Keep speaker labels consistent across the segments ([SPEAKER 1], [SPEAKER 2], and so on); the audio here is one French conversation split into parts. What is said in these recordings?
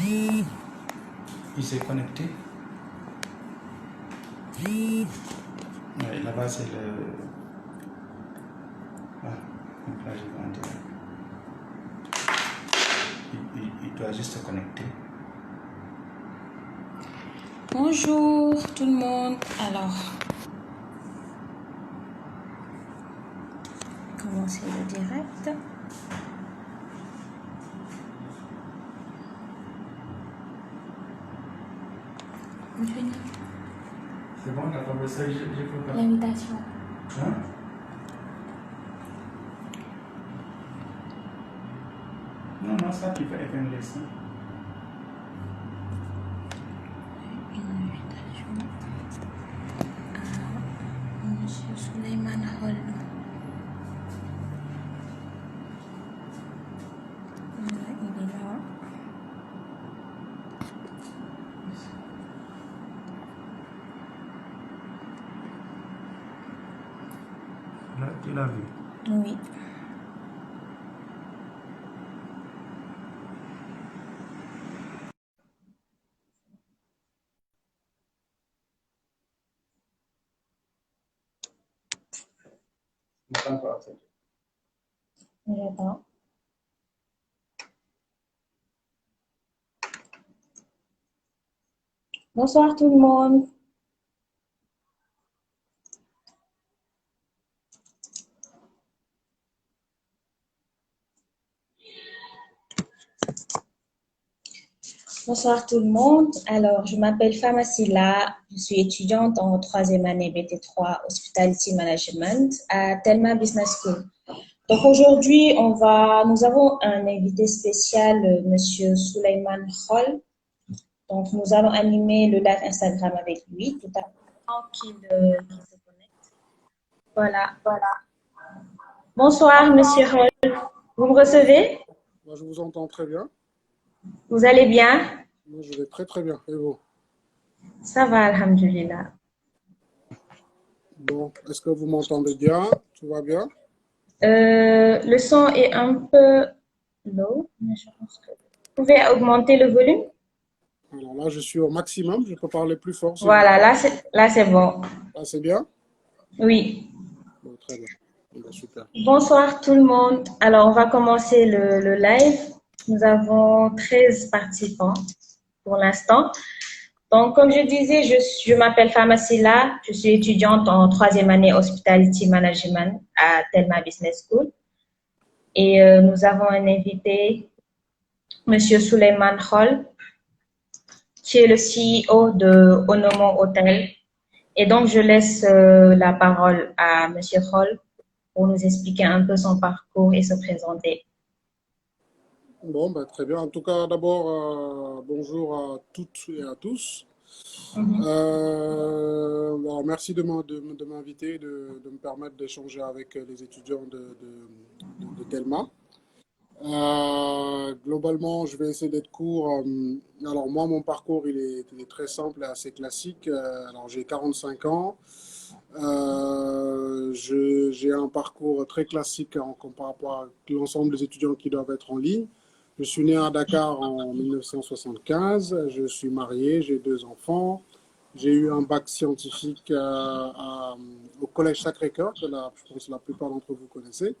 [SPEAKER 1] Il s'est connecté. Oui, là-bas c'est le... Ah, donc là je vais en direct. Il doit juste se connecter.
[SPEAKER 2] Bonjour tout le monde. Alors, commencer le direct.
[SPEAKER 1] C'est bon, t'as pas besoin, je peux pas.
[SPEAKER 2] L'invitation.
[SPEAKER 1] Hein? Non, ça tu peux épingler ça.
[SPEAKER 2] Une invitation à Monsieur Souleymane Hall. Voilà, il est là.
[SPEAKER 1] Là, tu l'as vu.
[SPEAKER 2] Oui.
[SPEAKER 1] Pas encore accès.
[SPEAKER 2] J'attends. Bonsoir tout le monde. Bonsoir tout le monde. Alors, je m'appelle Fama Silla. Je suis étudiante en troisième année BT3 Hospitality Management à Telma Business School. Donc aujourd'hui, nous avons un invité spécial, Monsieur Souleymane Hall. Donc nous allons animer le live Instagram avec lui tout à l'heure qu'il se connecte. Voilà. Bonsoir, Monsieur Hall. Vous me recevez?
[SPEAKER 3] Moi, je vous entends très bien.
[SPEAKER 2] Vous allez bien?
[SPEAKER 3] Moi, je vais très très bien. Et vous?
[SPEAKER 2] Ça va, alhamdulillah.
[SPEAKER 3] Bon, est-ce que vous m'entendez bien? Tout va bien?
[SPEAKER 2] Le son est un peu low, mais je pense que vous pouvez augmenter le volume.
[SPEAKER 3] Alors là, je suis au maximum. Je peux parler plus fort si vous
[SPEAKER 2] Voilà,
[SPEAKER 3] voulez.
[SPEAKER 2] là c'est bon.
[SPEAKER 3] Là, c'est bien?
[SPEAKER 2] Oui.
[SPEAKER 3] Bon, très bien. Bon, super.
[SPEAKER 2] Bonsoir tout le monde. Alors, on va commencer le live. Nous avons 13 participants pour l'instant. Donc, comme je disais, je m'appelle Fama Silla. Je suis étudiante en troisième année Hospitality Management à Telma Business School. Et nous avons un invité, Monsieur Souleymane Hall, qui est le CEO de Onomo Hotel. Et donc, je laisse la parole à Monsieur Hall pour nous expliquer un peu son parcours et se présenter.
[SPEAKER 3] Bon, ben, très bien. En tout cas, d'abord, bonjour à toutes et à tous. Alors, merci de m'inviter, de me permettre d'échanger avec les étudiants de Telma. Globalement, je vais essayer d'être court. Alors moi, mon parcours, il est très simple et assez classique. Alors j'ai 45 ans. J'ai un parcours très classique par rapport à l'ensemble des étudiants qui doivent être en ligne. Je suis né à Dakar en 1975. Je suis marié, j'ai 2 enfants. J'ai eu un bac scientifique au Collège Sacré-Cœur, que je pense que la plupart d'entre vous connaissez.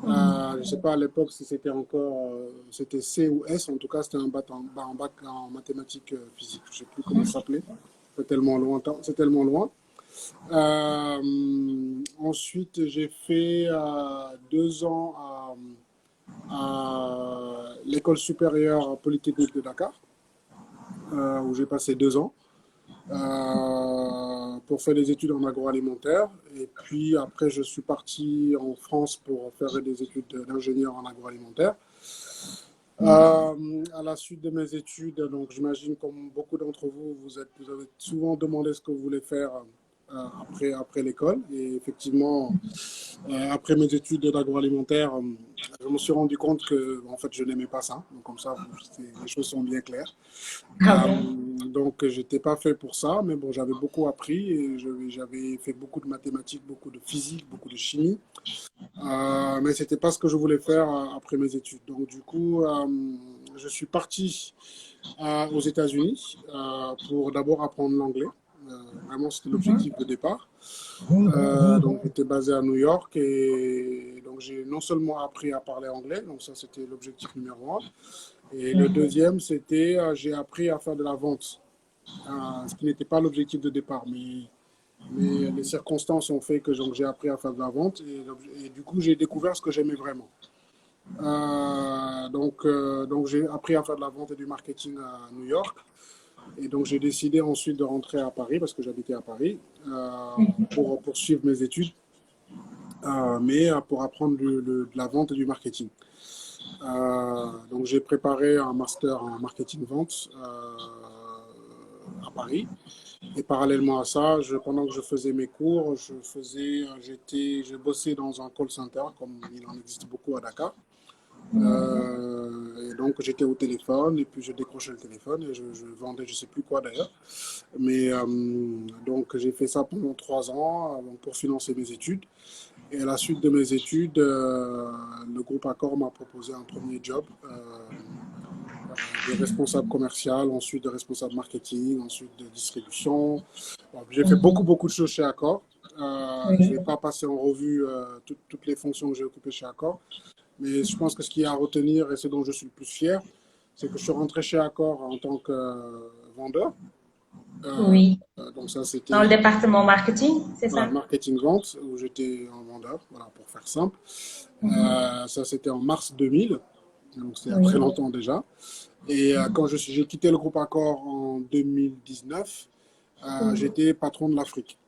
[SPEAKER 3] Je ne sais pas à l'époque si c'était encore c'était C ou S, en tout cas c'était un bac en mathématiques physiques, je ne sais plus comment ça s'appelait, c'est tellement lointain, c'est tellement loin. Ensuite j'ai fait 2 ans à l'école supérieure polytechnique de Dakar, où j'ai passé 2 ans. Pour faire des études en agroalimentaire. Et puis après, je suis parti en France pour faire des études d'ingénieur en agroalimentaire. À la suite de mes études, donc j'imagine comme beaucoup d'entre vous, vous avez souvent demandé ce que vous voulez faire après l'école. Et effectivement, après mes études d'agroalimentaire, je me suis rendu compte que en fait, je n'aimais pas ça. Donc, comme ça, les choses sont bien claires.
[SPEAKER 2] Ah bon?
[SPEAKER 3] Donc, je n'étais pas fait pour ça, mais bon, j'avais beaucoup appris et j'avais fait beaucoup de mathématiques, beaucoup de physique, beaucoup de chimie. Mais ce n'était pas ce que je voulais faire après mes études. Donc, du coup, je suis parti aux États-Unis pour d'abord apprendre l'anglais. Vraiment, c'était l'objectif de départ. Donc, j'étais basé à New York et donc j'ai non seulement appris à parler anglais, donc ça c'était l'objectif numéro un. Et le deuxième, c'était j'ai appris à faire de la vente, ce qui n'était pas l'objectif de départ, mais les circonstances ont fait que j'ai appris à faire de la vente et du coup j'ai découvert ce que j'aimais vraiment. Donc j'ai appris à faire de la vente et du marketing à New York. Et donc j'ai décidé ensuite de rentrer à Paris parce que j'habitais à Paris pour poursuivre mes études, mais pour apprendre de la vente et du marketing. Donc j'ai préparé un master en marketing-vente à Paris. Et parallèlement à ça, pendant que je faisais mes cours, je bossais dans un call center, comme il en existe beaucoup à Dakar. Et donc j'étais au téléphone et puis je décrochais le téléphone et je vendais je sais plus quoi d'ailleurs. Mais donc j'ai fait ça pendant 3 ans pour financer mes études. Et à la suite de mes études, le groupe Accor m'a proposé un premier job de responsable commercial, ensuite de responsable marketing, ensuite de distribution. Bon, j'ai fait beaucoup de choses chez Accor. Je ne vais pas passer en revue toutes les fonctions que j'ai occupées chez Accor. Mais je pense que ce qu'il y a à retenir et ce dont je suis le plus fier, c'est que je suis rentré chez Accor en tant que vendeur.
[SPEAKER 2] Oui.
[SPEAKER 3] Donc ça, c'était
[SPEAKER 2] Dans le département marketing, c'est
[SPEAKER 3] voilà,
[SPEAKER 2] ça?
[SPEAKER 3] marketing-vente, où j'étais un vendeur, voilà, pour faire simple. Ça, c'était en mars 2000, donc c'était il y a très
[SPEAKER 2] Oui.
[SPEAKER 3] longtemps déjà. Et quand j'ai quitté le groupe Accor en 2019, j'étais patron de l'Afrique.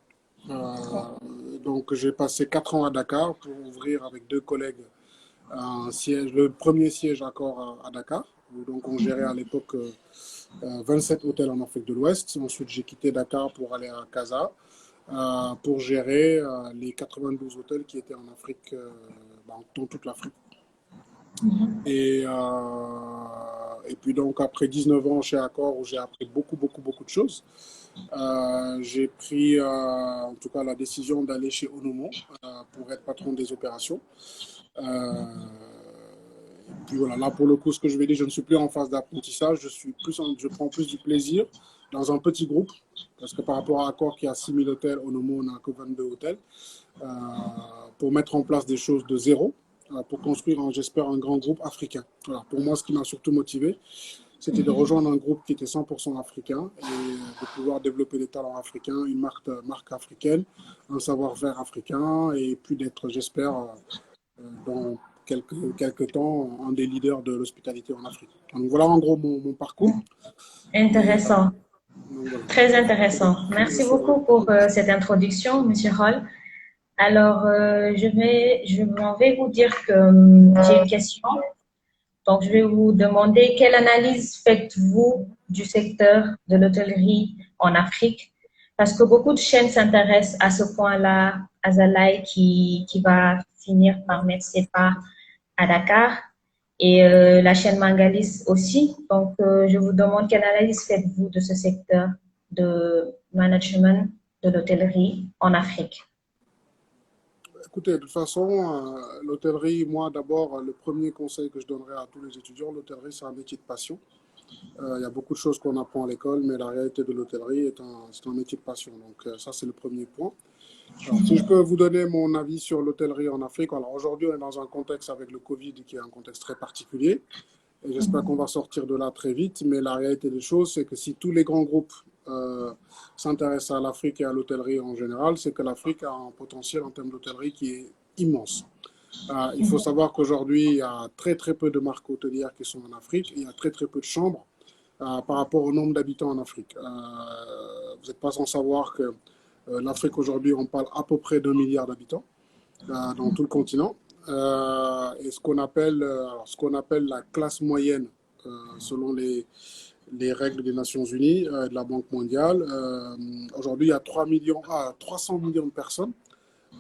[SPEAKER 3] Donc j'ai passé 4 ans à Dakar pour ouvrir avec 2 collègues un siège, le premier siège Accor à Dakar. Donc on gérait à l'époque 27 hôtels en Afrique de l'Ouest. Ensuite j'ai quitté Dakar pour aller à Casa pour gérer les 92 hôtels qui étaient en Afrique, dans toute l'Afrique. Et puis donc après 19 ans chez Accor où j'ai appris beaucoup de choses, j'ai pris en tout cas la décision d'aller chez Onomo pour être patron des opérations. Et puis voilà, là pour le coup, ce que je vais dire, je ne suis plus en phase d'apprentissage, je prends plus du plaisir dans un petit groupe, parce que par rapport à Accor qui a 6000 hôtels, Onomo n'a que 22 hôtels, pour mettre en place des choses de zéro, pour construire, j'espère, un grand groupe africain. Voilà, pour moi, ce qui m'a surtout motivé, c'était de rejoindre un groupe qui était 100% africain et de pouvoir développer des talents africains, une marque africaine, un savoir-faire africain et puis d'être, j'espère, dans quelques temps, un des leaders de l'hospitalité en Afrique. Donc voilà en gros mon parcours.
[SPEAKER 2] Intéressant.
[SPEAKER 3] Donc, voilà.
[SPEAKER 2] Très intéressant. Merci beaucoup pour cette introduction, Monsieur Hall. Alors, je m'en vais vous dire que j'ai une question. Donc, je vais vous demander quelle analyse faites-vous du secteur de l'hôtellerie en Afrique? Parce que beaucoup de chaînes s'intéressent à ce point-là, à Zalaï qui va finir par mettre ses pas à Dakar et la chaîne Mangalis aussi. Donc, je vous demande quelle analyse faites-vous de ce secteur de management de l'hôtellerie en Afrique?
[SPEAKER 3] Écoutez, de toute façon, l'hôtellerie, moi d'abord, le premier conseil que je donnerais à tous les étudiants, l'hôtellerie c'est un métier de passion. Il y a beaucoup de choses qu'on apprend à l'école, mais la réalité de l'hôtellerie c'est un métier de passion. Donc ça c'est le premier point. Alors, si je peux vous donner mon avis sur l'hôtellerie en Afrique, alors aujourd'hui on est dans un contexte avec le Covid qui est un contexte très particulier. Et j'espère qu'on va sortir de là très vite. Mais la réalité des choses, c'est que si tous les grands groupes s'intéressent à l'Afrique et à l'hôtellerie en général, c'est que l'Afrique a un potentiel en termes d'hôtellerie qui est immense. Il faut savoir qu'aujourd'hui, il y a très peu de marques hôtelières qui sont en Afrique. Il y a très peu de chambres par rapport au nombre d'habitants en Afrique. Vous n'êtes pas sans savoir que l'Afrique aujourd'hui, on parle à peu près d'1 milliard d'habitants dans tout le continent. Et ce qu'on appelle la classe moyenne, selon les les règles des Nations Unies, de la Banque mondiale. Aujourd'hui, il y a 300 millions de personnes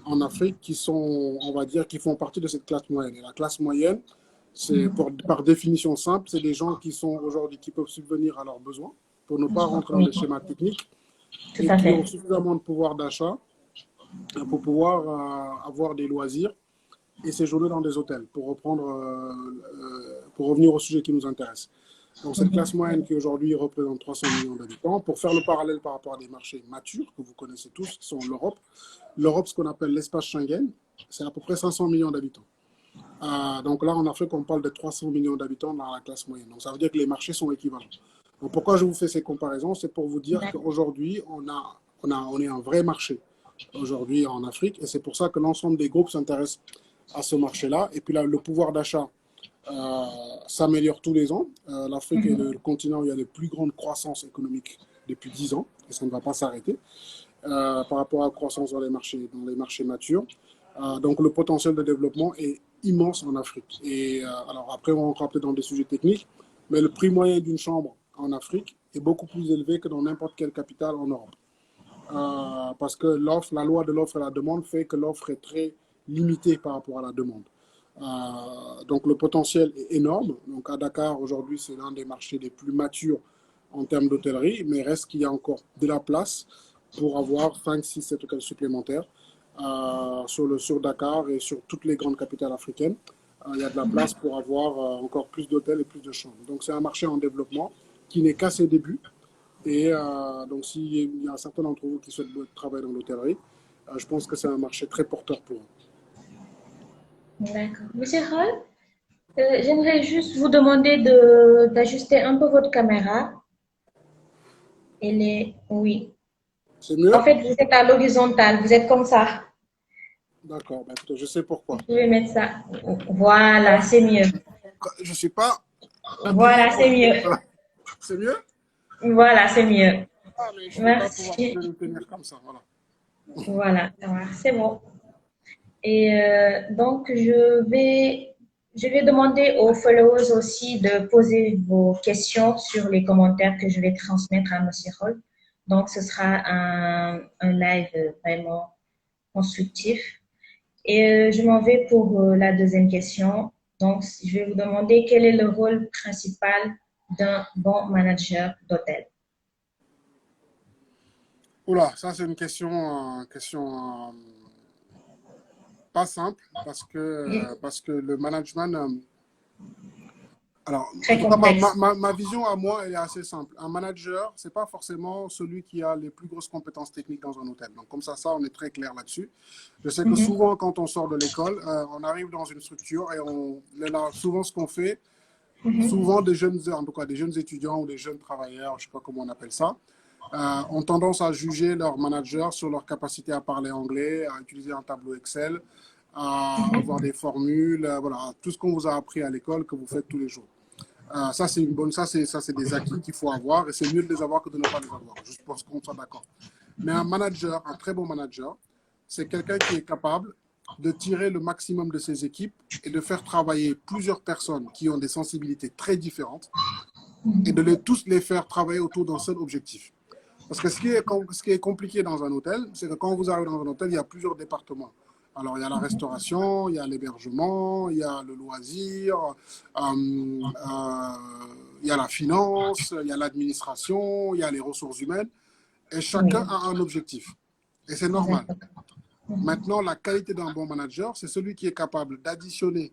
[SPEAKER 3] en Afrique qui sont, on va dire, qui font partie de cette classe moyenne. Et la classe moyenne, c'est par définition simple, c'est des gens qui sont aujourd'hui, qui peuvent subvenir à leurs besoins, pour ne pas rentrer dans les schémas techniques,
[SPEAKER 2] Tout
[SPEAKER 3] et
[SPEAKER 2] à
[SPEAKER 3] qui
[SPEAKER 2] fait.
[SPEAKER 3] ont suffisamment de pouvoir d'achat pour pouvoir avoir des loisirs et séjourner dans des hôtels, pour revenir au sujet qui nous intéresse. Donc, cette classe moyenne qui aujourd'hui représente 300 millions d'habitants, pour faire le parallèle par rapport à des marchés matures, que vous connaissez tous, qui sont l'Europe. L'Europe, ce qu'on appelle l'espace Schengen, c'est à peu près 500 millions d'habitants. Donc là, en Afrique, on parle de 300 millions d'habitants dans la classe moyenne. Donc, ça veut dire que les marchés sont équivalents. Donc, pourquoi je vous fais ces comparaisons? C'est pour vous dire qu'aujourd'hui, on est un vrai marché aujourd'hui en Afrique. Et c'est pour ça que l'ensemble des groupes s'intéressent à ce marché-là. Et puis là, le pouvoir d'achat s'améliore tous les ans. L'Afrique est le continent où il y a les plus grandes croissances économiques depuis 10 ans. Et ça ne va pas s'arrêter par rapport à la croissance dans les marchés matures. Donc, le potentiel de développement est immense en Afrique. Et alors après, on rentre peut-être dans des sujets techniques, mais le prix moyen d'une chambre en Afrique est beaucoup plus élevé que dans n'importe quelle capitale en Europe. Parce que la loi de l'offre et la demande fait que l'offre est très limitée par rapport à la demande. Donc le potentiel est énorme. Donc à Dakar, aujourd'hui, c'est l'un des marchés les plus matures en termes d'hôtellerie, mais reste qu'il y a encore de la place pour avoir 5, 6, 7 hôtels supplémentaires sur Dakar et sur toutes les grandes capitales africaines. Il y a de la place pour avoir encore plus d'hôtels et plus de chambres. Donc c'est un marché en développement qui n'est qu'à ses débuts. Et donc s'il y a certains d'entre vous qui souhaitent travailler dans l'hôtellerie, je pense que c'est un marché très porteur pour eux.
[SPEAKER 2] D'accord. Monsieur Hall, j'aimerais juste vous demander d'ajuster un peu votre caméra. Oui.
[SPEAKER 3] C'est mieux?
[SPEAKER 2] En fait, vous êtes à l'horizontale, vous êtes comme ça.
[SPEAKER 3] D'accord, ben, écoutez, je sais pourquoi.
[SPEAKER 2] Vous pouvez mettre ça. Voilà, c'est mieux.
[SPEAKER 3] Je ne suis pas...
[SPEAKER 2] Voilà, c'est mieux.
[SPEAKER 3] C'est mieux?
[SPEAKER 2] Voilà, c'est mieux.
[SPEAKER 3] Ah, mais je ne peux pas pouvoir
[SPEAKER 2] Merci.
[SPEAKER 3] le tenir comme ça, voilà.
[SPEAKER 2] Voilà, c'est bon. Et donc, je vais demander aux followers aussi de poser vos questions sur les commentaires que je vais transmettre à Monsieur Hall. Donc, ce sera un live vraiment constructif. Et je m'en vais pour la deuxième question. Donc, je vais vous demander quel est le rôle principal d'un bon manager d'hôtel.
[SPEAKER 3] Oula, ça c'est une question pas simple parce que le management... alors, en tout cas, ma vision à moi, elle est assez simple. Un manager, c'est pas forcément celui qui a les plus grosses compétences techniques dans un hôtel. Donc, comme ça, on est très clair là-dessus. Je sais que souvent, quand on sort de l'école, on arrive dans une structure et souvent, ce qu'on fait, souvent des jeunes, en tout cas des jeunes étudiants ou des jeunes travailleurs, je sais pas comment on appelle ça, ont tendance à juger leur manager sur leur capacité à parler anglais, à utiliser un tableau Excel, à avoir des formules, voilà, tout ce qu'on vous a appris à l'école que vous faites tous les jours. Ça, c'est des acquis qu'il faut avoir et c'est mieux de les avoir que de ne pas les avoir, juste pour qu'on soit d'accord. Mais un manager, un très bon manager, c'est quelqu'un qui est capable de tirer le maximum de ses équipes et de faire travailler plusieurs personnes qui ont des sensibilités très différentes et de tous les faire travailler autour d'un seul objectif. Parce que ce qui est compliqué dans un hôtel, c'est que quand vous arrivez dans un hôtel, il y a plusieurs départements. Alors, il y a la restauration, il y a l'hébergement, il y a le loisir, il y a la finance, il y a l'administration, il y a les ressources humaines. Et chacun a un objectif. Et c'est normal. Maintenant, la qualité d'un bon manager, c'est celui qui est capable d'additionner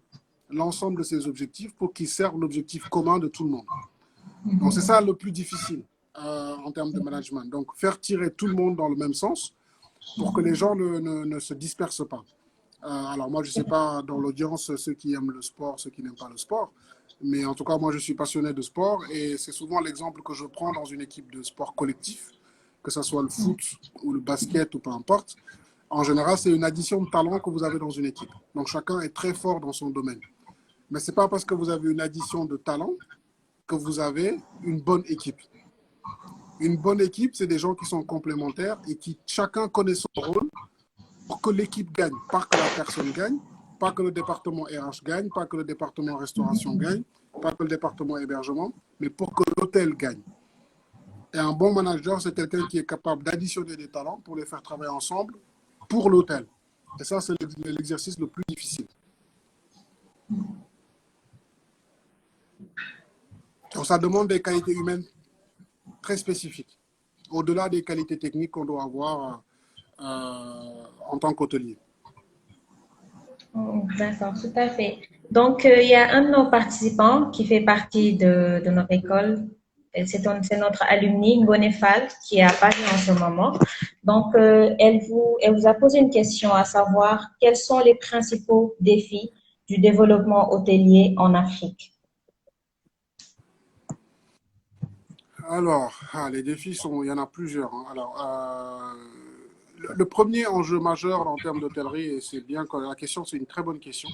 [SPEAKER 3] l'ensemble de ses objectifs pour qu'il serve l'objectif commun de tout le monde. Donc, c'est ça le plus difficile en termes de management. Donc, faire tirer tout le monde dans le même sens pour que les gens ne se dispersent pas. Alors, moi, je ne sais pas dans l'audience ceux qui aiment le sport, ceux qui n'aiment pas le sport. Mais en tout cas, moi, je suis passionné de sport et c'est souvent l'exemple que je prends dans une équipe de sport collectif, que ce soit le foot ou le basket ou peu importe. En général, c'est une addition de talent que vous avez dans une équipe. Donc, chacun est très fort dans son domaine. Mais ce n'est pas parce que vous avez une addition de talent que vous avez une bonne équipe. Une bonne équipe, c'est des gens qui sont complémentaires et qui chacun connaît son rôle pour que l'équipe gagne. Pas que la personne gagne, pas que le département RH gagne, pas que le département restauration gagne, pas que le département hébergement, mais pour que l'hôtel gagne. Et un bon manager, c'est quelqu'un qui est capable d'additionner des talents pour les faire travailler ensemble pour l'hôtel. Et ça, c'est l'exercice le plus difficile. Donc, ça demande des qualités humaines très spécifiques, au-delà des qualités techniques qu'on doit avoir en tant qu'hôtelier.
[SPEAKER 2] D'accord, tout à fait. Donc, il y a un de nos participants qui fait partie de notre école. C'est notre alumni, Ngone Fall, qui est à Paris en ce moment. Donc, elle vous a posé une question, à savoir quels sont les principaux défis du développement hôtelier en Afrique.
[SPEAKER 3] Alors, les défis il y en a plusieurs. Hein. Alors, le premier enjeu majeur en termes d'hôtellerie, et c'est bien que la question, c'est une très bonne question.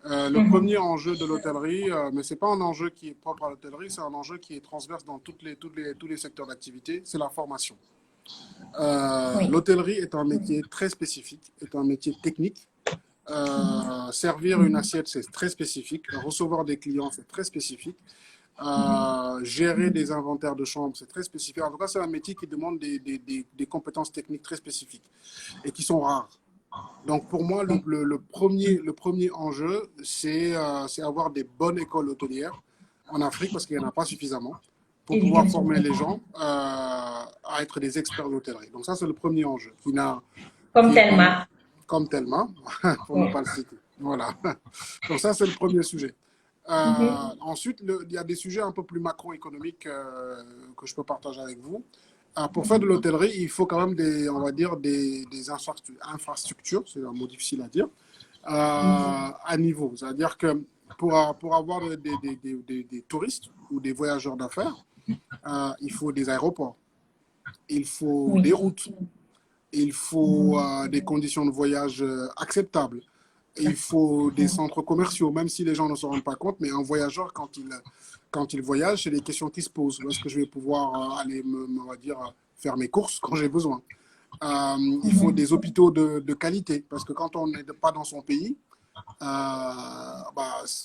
[SPEAKER 3] Le premier enjeu de l'hôtellerie, mais ce n'est pas un enjeu qui est propre à l'hôtellerie, c'est un enjeu qui est transverse dans tous les secteurs d'activité, c'est la formation.
[SPEAKER 2] Oui.
[SPEAKER 3] L'hôtellerie est un métier très spécifique, est un métier technique. Servir une assiette, c'est très spécifique. Recevoir des clients, c'est très spécifique. Gérer des inventaires de chambres, c'est très spécifique. En tout cas, c'est un métier qui demande des compétences techniques très spécifiques et qui sont rares. Donc, pour moi, le premier enjeu, c'est avoir des bonnes écoles hôtelières en Afrique, parce qu'il n'y en a pas suffisamment, pour pouvoir former les gens à être des experts d'hôtellerie. Donc, ça, c'est le premier enjeu.
[SPEAKER 2] Comme Thelma.
[SPEAKER 3] Comme Thelma, pour ne pas le citer. Voilà. Donc, ça, c'est le premier sujet. Ensuite, il y a des sujets un peu plus macroéconomiques que je peux partager avec vous. Pour faire de l'hôtellerie, il faut quand même on va dire des infrastructures, c'est un mot difficile à dire, à niveau. C'est-à-dire que pour avoir des touristes ou des voyageurs d'affaires, il faut des aéroports, il faut des routes, il faut des conditions de voyage acceptables. Il faut des centres commerciaux, même si les gens ne se rendent pas compte, mais un voyageur, quand il voyage, c'est des questions qui se posent. Où est-ce que je vais pouvoir aller, on va dire, faire mes courses quand j'ai besoin? Il faut des hôpitaux de qualité, parce que quand on n'est pas dans son pays,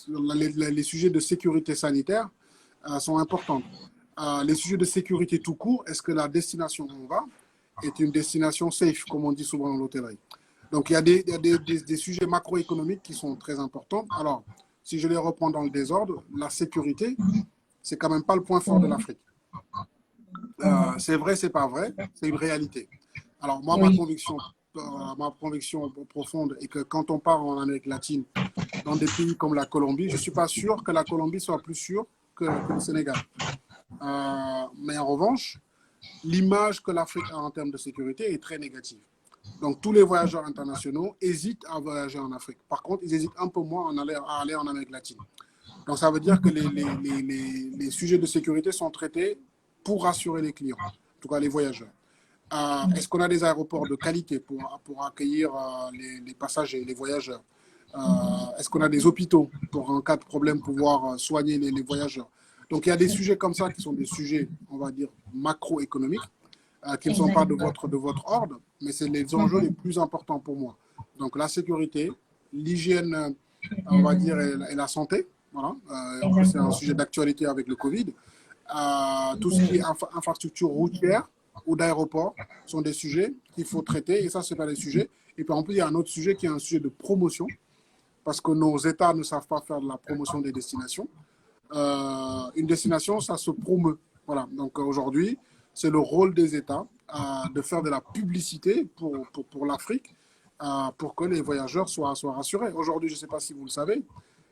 [SPEAKER 3] les sujets de sécurité sanitaire sont importants. Les sujets de sécurité tout court, est-ce que la destination où on va est une destination safe, comme on dit souvent dans l'hôtellerie? Donc, il y a des sujets macroéconomiques qui sont très importants. Alors, si je les reprends dans le désordre, la sécurité, c'est quand même pas le point fort de l'Afrique. C'est vrai, c'est pas vrai, c'est une réalité. Alors, moi, ma conviction profonde est que quand on part en Amérique latine, dans des pays comme la Colombie, je ne suis pas sûr que la Colombie soit plus sûre que le Sénégal. Mais en revanche, l'image que l'Afrique a en termes de sécurité est très négative. Donc, tous les voyageurs internationaux hésitent à voyager en Afrique. Par contre, ils hésitent un peu moins à aller en Amérique latine. Donc, ça veut dire que les sujets de sécurité sont traités pour rassurer les clients, en tout cas les voyageurs. Est-ce qu'on a des aéroports de qualité pour accueillir les passagers, les voyageurs? Est-ce qu'on a des hôpitaux pour, en cas de problème, pouvoir soigner les voyageurs? Donc, il y a des sujets comme ça qui sont des sujets, on va dire, macroéconomiques, qui ne sont pas de votre ordre, mais c'est les enjeux les plus importants pour moi. Donc, la sécurité, l'hygiène, on va dire, et la santé. Voilà. En plus, c'est un sujet d'actualité avec le Covid. Tout ce qui est infrastructure routière ou d'aéroport sont des sujets qu'il faut traiter, et ça, c'est pas des sujets. Et puis, en plus, il y a un autre sujet qui est un sujet de promotion, parce que nos États ne savent pas faire de la promotion des destinations. Une destination, ça se promeut. Voilà. Donc, aujourd'hui, c'est le rôle des États de faire de la publicité pour l'Afrique, pour que les voyageurs soient rassurés. Aujourd'hui, je ne sais pas si vous le savez,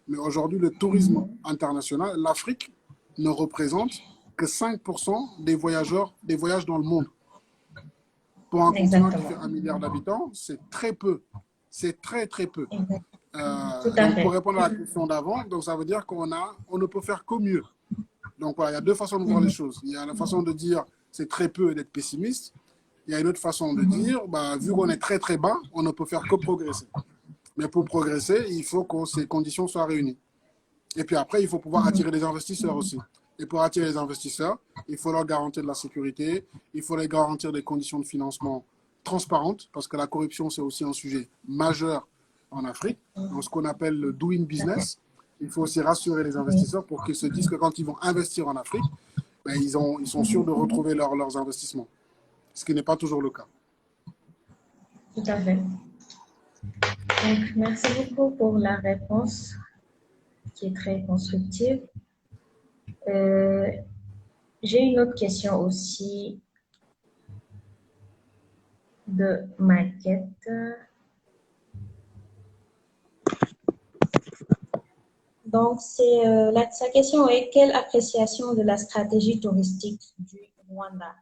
[SPEAKER 3] mais aujourd'hui, le tourisme international, l'Afrique ne représente que 5% des voyages dans le monde. Pour un continent qui fait 1 milliard d'habitants, c'est très peu. C'est très, très peu. Donc, pour répondre à la question d'avant, donc ça veut dire qu'on ne peut faire qu'au mieux. Donc, voilà, il y a deux façons de voir les choses. Il y a la façon de dire c'est très peu et d'être pessimiste. Il y a une autre façon de dire, vu qu'on est très, très bas, on ne peut faire que progresser. Mais pour progresser, il faut que ces conditions soient réunies. Et puis après, il faut pouvoir attirer les investisseurs aussi. Et pour attirer les investisseurs, il faut leur garantir de la sécurité, il faut leur garantir des conditions de financement transparentes, parce que la corruption, c'est aussi un sujet majeur en Afrique, dans ce qu'on appelle le doing business. il faut aussi rassurer les investisseurs pour qu'ils se disent que quand ils vont investir en Afrique, ben, ils sont sûrs de retrouver leurs investissements, ce qui n'est pas toujours le cas.
[SPEAKER 2] Tout à fait. Donc, merci beaucoup pour la réponse qui est très constructive. J'ai une autre question aussi de Maquette. Donc, sa question est: quelle appréciation de la stratégie touristique du Rwanda?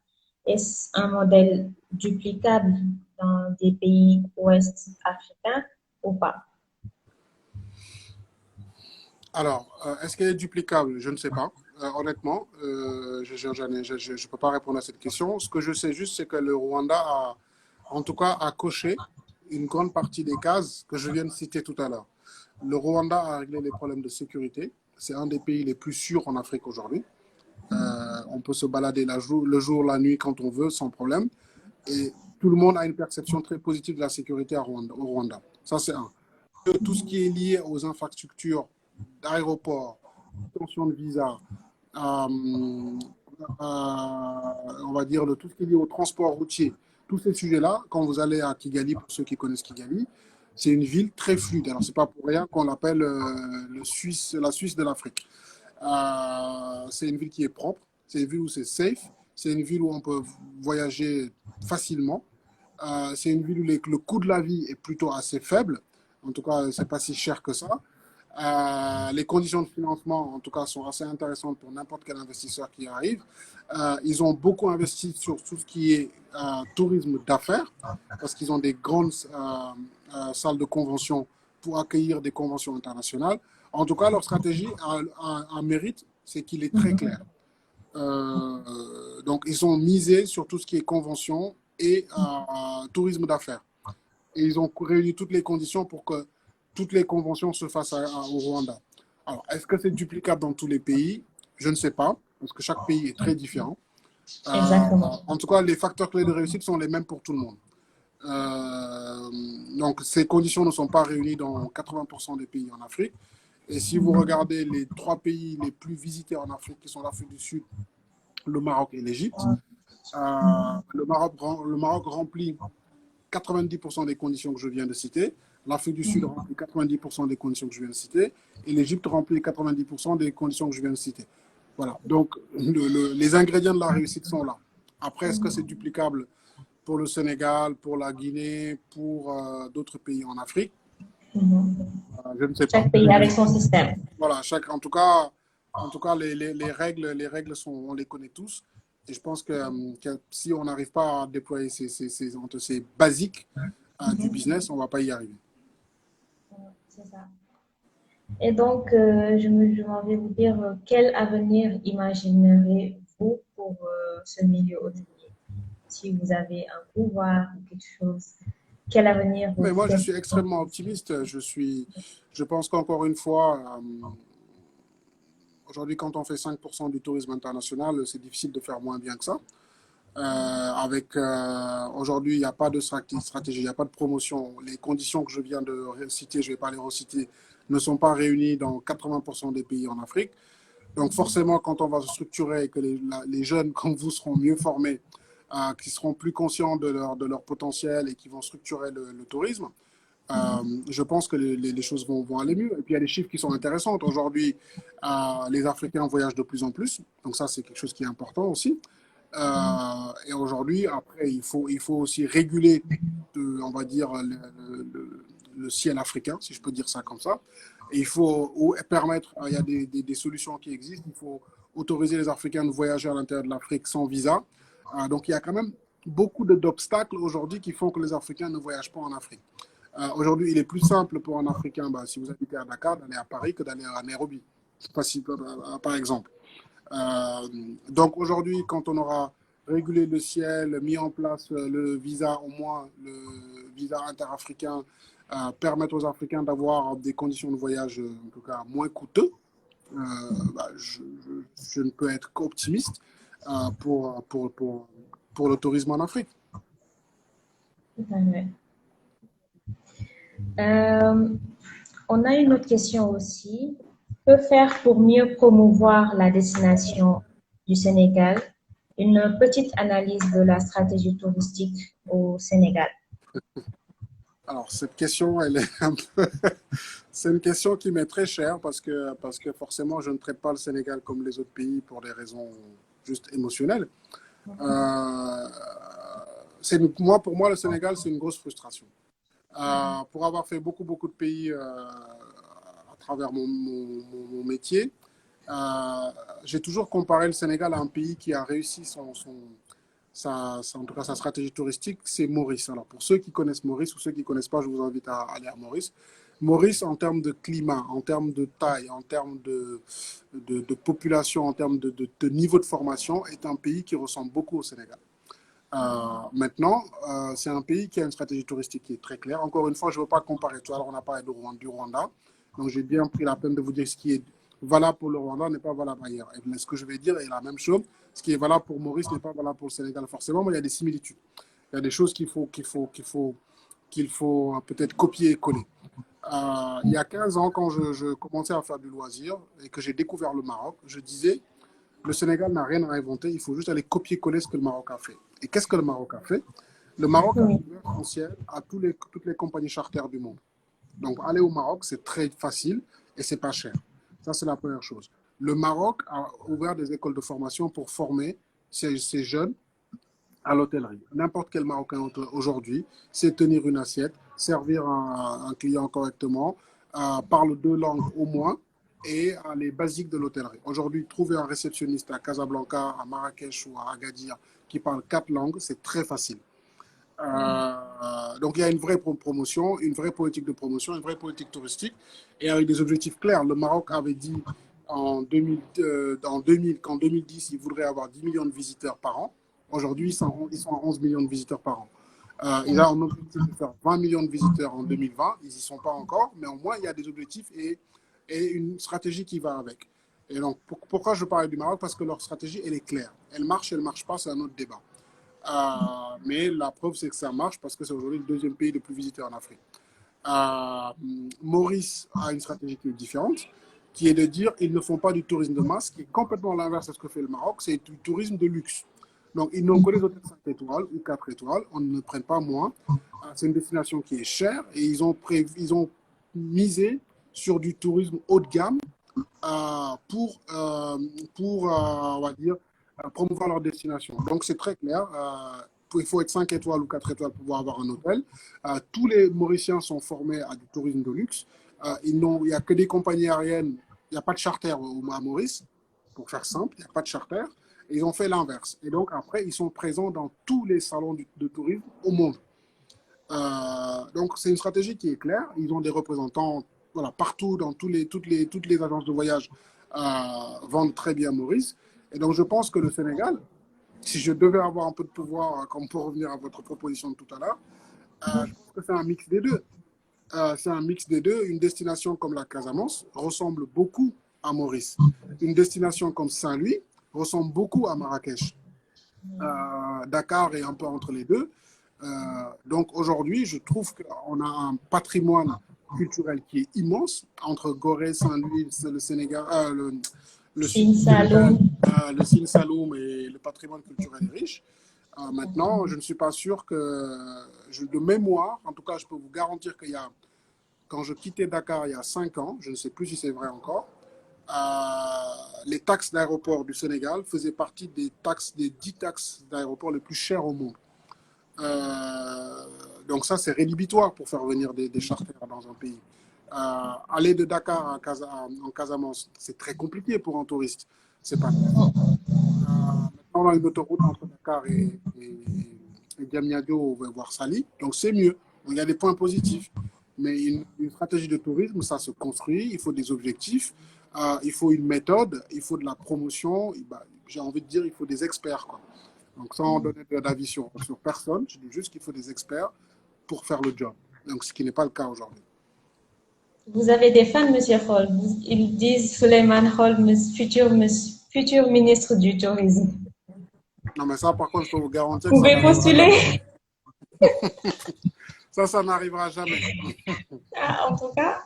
[SPEAKER 2] Est-ce un modèle duplicable dans des pays ouest africains ou pas?
[SPEAKER 3] Alors, est-ce qu'elle est duplicable? Je ne sais pas. Honnêtement, je ne peux pas répondre à cette question. Ce que je sais juste, c'est que le Rwanda en tout cas, a coché une grande partie des cases que je viens de citer tout à l'heure. Le Rwanda a réglé les problèmes de sécurité. C'est un des pays les plus sûrs en Afrique aujourd'hui. On peut se balader le jour, la nuit, quand on veut, sans problème. Et tout le monde a une perception très positive de la sécurité au Rwanda. Ça, c'est un. Tout ce qui est lié aux infrastructures d'aéroports, obtention de visa, on va dire tout ce qui est lié au transport routier, tous ces sujets-là, quand vous allez à Kigali, pour ceux qui connaissent Kigali, c'est une ville très fluide. Alors, c'est pas pour rien qu'on l'appelle la Suisse de l'Afrique. C'est une ville qui est propre, c'est une ville où c'est safe, c'est une ville où on peut voyager facilement. C'est une ville où le coût de la vie est plutôt assez faible. En tout cas, c'est pas si cher que ça. Les conditions de financement, en tout cas, sont assez intéressantes pour n'importe quel investisseur qui arrive. Ils ont beaucoup investi sur tout ce qui est tourisme d'affaires, parce qu'ils ont des grandes salles de convention pour accueillir des conventions internationales. En tout cas, leur stratégie a un mérite, c'est qu'il est très clair. Donc, ils ont misé sur tout ce qui est convention et tourisme d'affaires. Et ils ont réuni toutes les conditions pour que toutes les conventions se fassent au Rwanda. Alors, est-ce que c'est duplicable dans tous les pays? Je ne sais pas, parce que chaque pays est très différent.
[SPEAKER 2] Exactement.
[SPEAKER 3] En tout cas, les facteurs clés de réussite sont les mêmes pour tout le monde. Donc, ces conditions ne sont pas réunies dans 80% des pays en Afrique. Et si vous regardez les 3 pays les plus visités en Afrique, qui sont l'Afrique du Sud, le Maroc et l'Égypte, le Maroc remplit 90% des conditions que je viens de citer. L'Afrique du Sud remplit 90% des conditions que je viens de citer. Et l'Égypte remplit 90% des conditions que je viens de citer. Voilà. Donc, les ingrédients de la réussite sont là. Après, est-ce que c'est duplicable pour le Sénégal, pour la Guinée, pour d'autres pays en Afrique? Je ne sais pas.
[SPEAKER 2] Chaque pays avec son système.
[SPEAKER 3] Voilà. En tout cas, les règles on les connaît tous. Et je pense que si on n'arrive pas à déployer ces basiques du business, on ne va pas y arriver.
[SPEAKER 2] C'est ça. Et donc, je m'en vais vous dire, quel avenir imagineriez-vous pour ce milieu hôtelier? Si vous avez un pouvoir ou quelque chose, quel avenir vous
[SPEAKER 3] Mais moi, je suis extrêmement optimiste. Je pense qu'encore une fois, aujourd'hui, quand on fait 5% du tourisme international, c'est difficile de faire moins bien que ça. Aujourd'hui, il n'y a pas de stratégie, il n'y a pas de promotion. Les conditions que je viens de citer, je ne vais pas les reciter, ne sont pas réunies dans 80% des pays en Afrique. Donc forcément, quand on va se structurer et que les jeunes comme vous seront mieux formés, qui seront plus conscients de leur potentiel et qui vont structurer le tourisme, je pense que les choses vont aller mieux. Et puis il y a des chiffres qui sont intéressants. Aujourd'hui, les Africains voyagent de plus en plus. Donc ça, c'est quelque chose qui est important aussi. Et aujourd'hui, après, il faut aussi réguler, on va dire, le ciel africain, si je peux dire ça comme ça. Et il faut permettre, il y a des solutions qui existent. Il faut autoriser les Africains de voyager à l'intérieur de l'Afrique sans visa. Donc il y a quand même beaucoup d'obstacles aujourd'hui qui font que les Africains ne voyagent pas en Afrique. Aujourd'hui, il est plus simple pour un Africain, si vous habitez à Dakar, d'aller à Paris que d'aller à Nairobi, par exemple. Donc aujourd'hui, quand on aura régulé le ciel, mis en place le visa, au moins le visa interafricain, permettre aux Africains d'avoir des conditions de voyage en tout cas moins coûteux, je ne peux être qu'optimiste pour le tourisme en Afrique.
[SPEAKER 2] On a une autre question aussi peut faire pour mieux promouvoir la destination du Sénégal? Une petite analyse de la stratégie touristique au Sénégal.
[SPEAKER 3] Alors, cette question, elle est un peu... C'est une question qui m'est très chère parce que forcément, je ne traite pas le Sénégal comme les autres pays pour des raisons juste émotionnelles. Pour moi, le Sénégal, c'est une grosse frustration. Pour avoir fait beaucoup de pays à travers mon métier, j'ai toujours comparé le Sénégal à un pays qui a réussi en tout cas sa stratégie touristique, c'est Maurice. Alors pour ceux qui connaissent Maurice ou ceux qui ne connaissent pas, je vous invite à aller à Maurice. Maurice, en termes de climat, en termes de taille, en termes de population, en termes de niveau de formation, est un pays qui ressemble beaucoup au Sénégal. Maintenant, c'est un pays qui a une stratégie touristique qui est très claire. Encore une fois, je ne veux pas comparer. Tout à l'heure, on a parlé du Rwanda. Donc, j'ai bien pris la peine de vous dire ce qui est valable pour le Rwanda n'est pas valable ailleurs. Et ce que je vais dire est la même chose. Ce qui est valable pour Maurice n'est pas valable pour le Sénégal forcément, mais il y a des similitudes. Il y a des choses qu'il faut peut-être copier et coller. Il y a 15 ans, quand je commençais à faire du loisir et que j'ai découvert le Maroc, je disais, le Sénégal n'a rien à inventer, il faut juste aller copier-coller ce que le Maroc a fait. Et qu'est-ce que le Maroc a fait? Le Maroc a ouvert son ciel à toutes les compagnies charters du monde. Donc, aller au Maroc, c'est très facile et c'est pas cher. Ça, c'est la première chose. Le Maroc a ouvert des écoles de formation pour former ces jeunes à l'hôtellerie. N'importe quel Marocain aujourd'hui sait tenir une assiette, servir un client correctement, parle 2 langues au moins et les basiques de l'hôtellerie. Aujourd'hui, trouver un réceptionniste à Casablanca, à Marrakech ou à Agadir qui parle 4 langues, c'est très facile. Donc il y a une vraie promotion, une vraie politique de promotion, une vraie politique touristique et avec des objectifs clairs. Le Maroc avait dit qu'en 2010, il voudrait avoir 10 millions de visiteurs par an. Aujourd'hui, ils sont à 11 millions de visiteurs par an. Il a un objectif de faire 20 millions de visiteurs en 2020. Ils n'y sont pas encore, mais au moins, il y a des objectifs et une stratégie qui va avec. Et donc, pourquoi je parle du Maroc? Parce que leur stratégie, elle est claire. Elle marche pas, c'est un autre débat. Mais la preuve, c'est que ça marche parce que c'est aujourd'hui le 2e pays le plus visité en Afrique. Maurice a une stratégie qui est différente, qui est de dire ils ne font pas du tourisme de masse, qui est complètement l'inverse de ce que fait le Maroc, c'est du tourisme de luxe. Donc, ils n'ont que les hôtels 5 étoiles ou 4 étoiles, on ne prenne pas moins. C'est une destination qui est chère et ils ont misé sur du tourisme haut de gamme pour on va dire, promouvoir leur destination. Donc, c'est très clair. Il faut être 5 étoiles ou 4 étoiles pour pouvoir avoir un hôtel. Tous les Mauriciens sont formés à du tourisme de luxe. Il n'y a que des compagnies aériennes. Il n'y a pas de charter à Maurice, pour faire simple. Il n'y a pas de charter. Et ils ont fait l'inverse. Et donc, après, ils sont présents dans tous les salons de tourisme au monde. Donc, c'est une stratégie qui est claire. Ils ont des représentants partout, dans toutes les agences de voyage vendent très bien Maurice. Et donc, je pense que le Sénégal, si je devais avoir un peu de pouvoir, comme pour revenir à votre proposition de tout à l'heure, je pense que c'est un mix des deux. C'est un mix des deux. Une destination comme la Casamance ressemble beaucoup à Maurice. Une destination comme Saint-Louis ressemble beaucoup à Marrakech. Dakar est un peu entre les deux. Donc aujourd'hui, je trouve qu'on a un patrimoine culturel qui est immense entre Gorée, Saint-Louis, le Sénégal, le Sine Saloum et le patrimoine culturel est riche. Maintenant, je ne suis pas sûr que, de mémoire, en tout cas, je peux vous garantir quand je quittais Dakar il y a 5 ans, je ne sais plus si c'est vrai encore, les taxes d'aéroport du Sénégal faisaient partie des 10 taxes d'aéroport les plus chères au monde. Donc ça, c'est rédhibitoire pour faire venir des charters dans un pays. Aller de Dakar en Casamance, c'est très compliqué pour un touriste. C'est pas maintenant, on a une autoroute entre Dakar et Diamniadio, voire Sali, donc c'est mieux. Il y a des points positifs. Mais une stratégie de tourisme, ça se construit, il faut des objectifs, il faut une méthode, il faut de la promotion, j'ai envie de dire, il faut des experts, quoi. Donc, sans donner d'avis sur personne, je dis juste qu'il faut des experts pour faire le job. Donc, ce qui n'est pas le cas aujourd'hui.
[SPEAKER 2] Vous avez des fans, Monsieur Holmes. Ils disent Souleymane Holmes, futur ministre du Tourisme.
[SPEAKER 3] Non, mais ça, par contre, je peux vous garantir
[SPEAKER 2] Vous pouvez postuler.
[SPEAKER 3] Ça n'arrivera jamais.
[SPEAKER 2] En tout cas,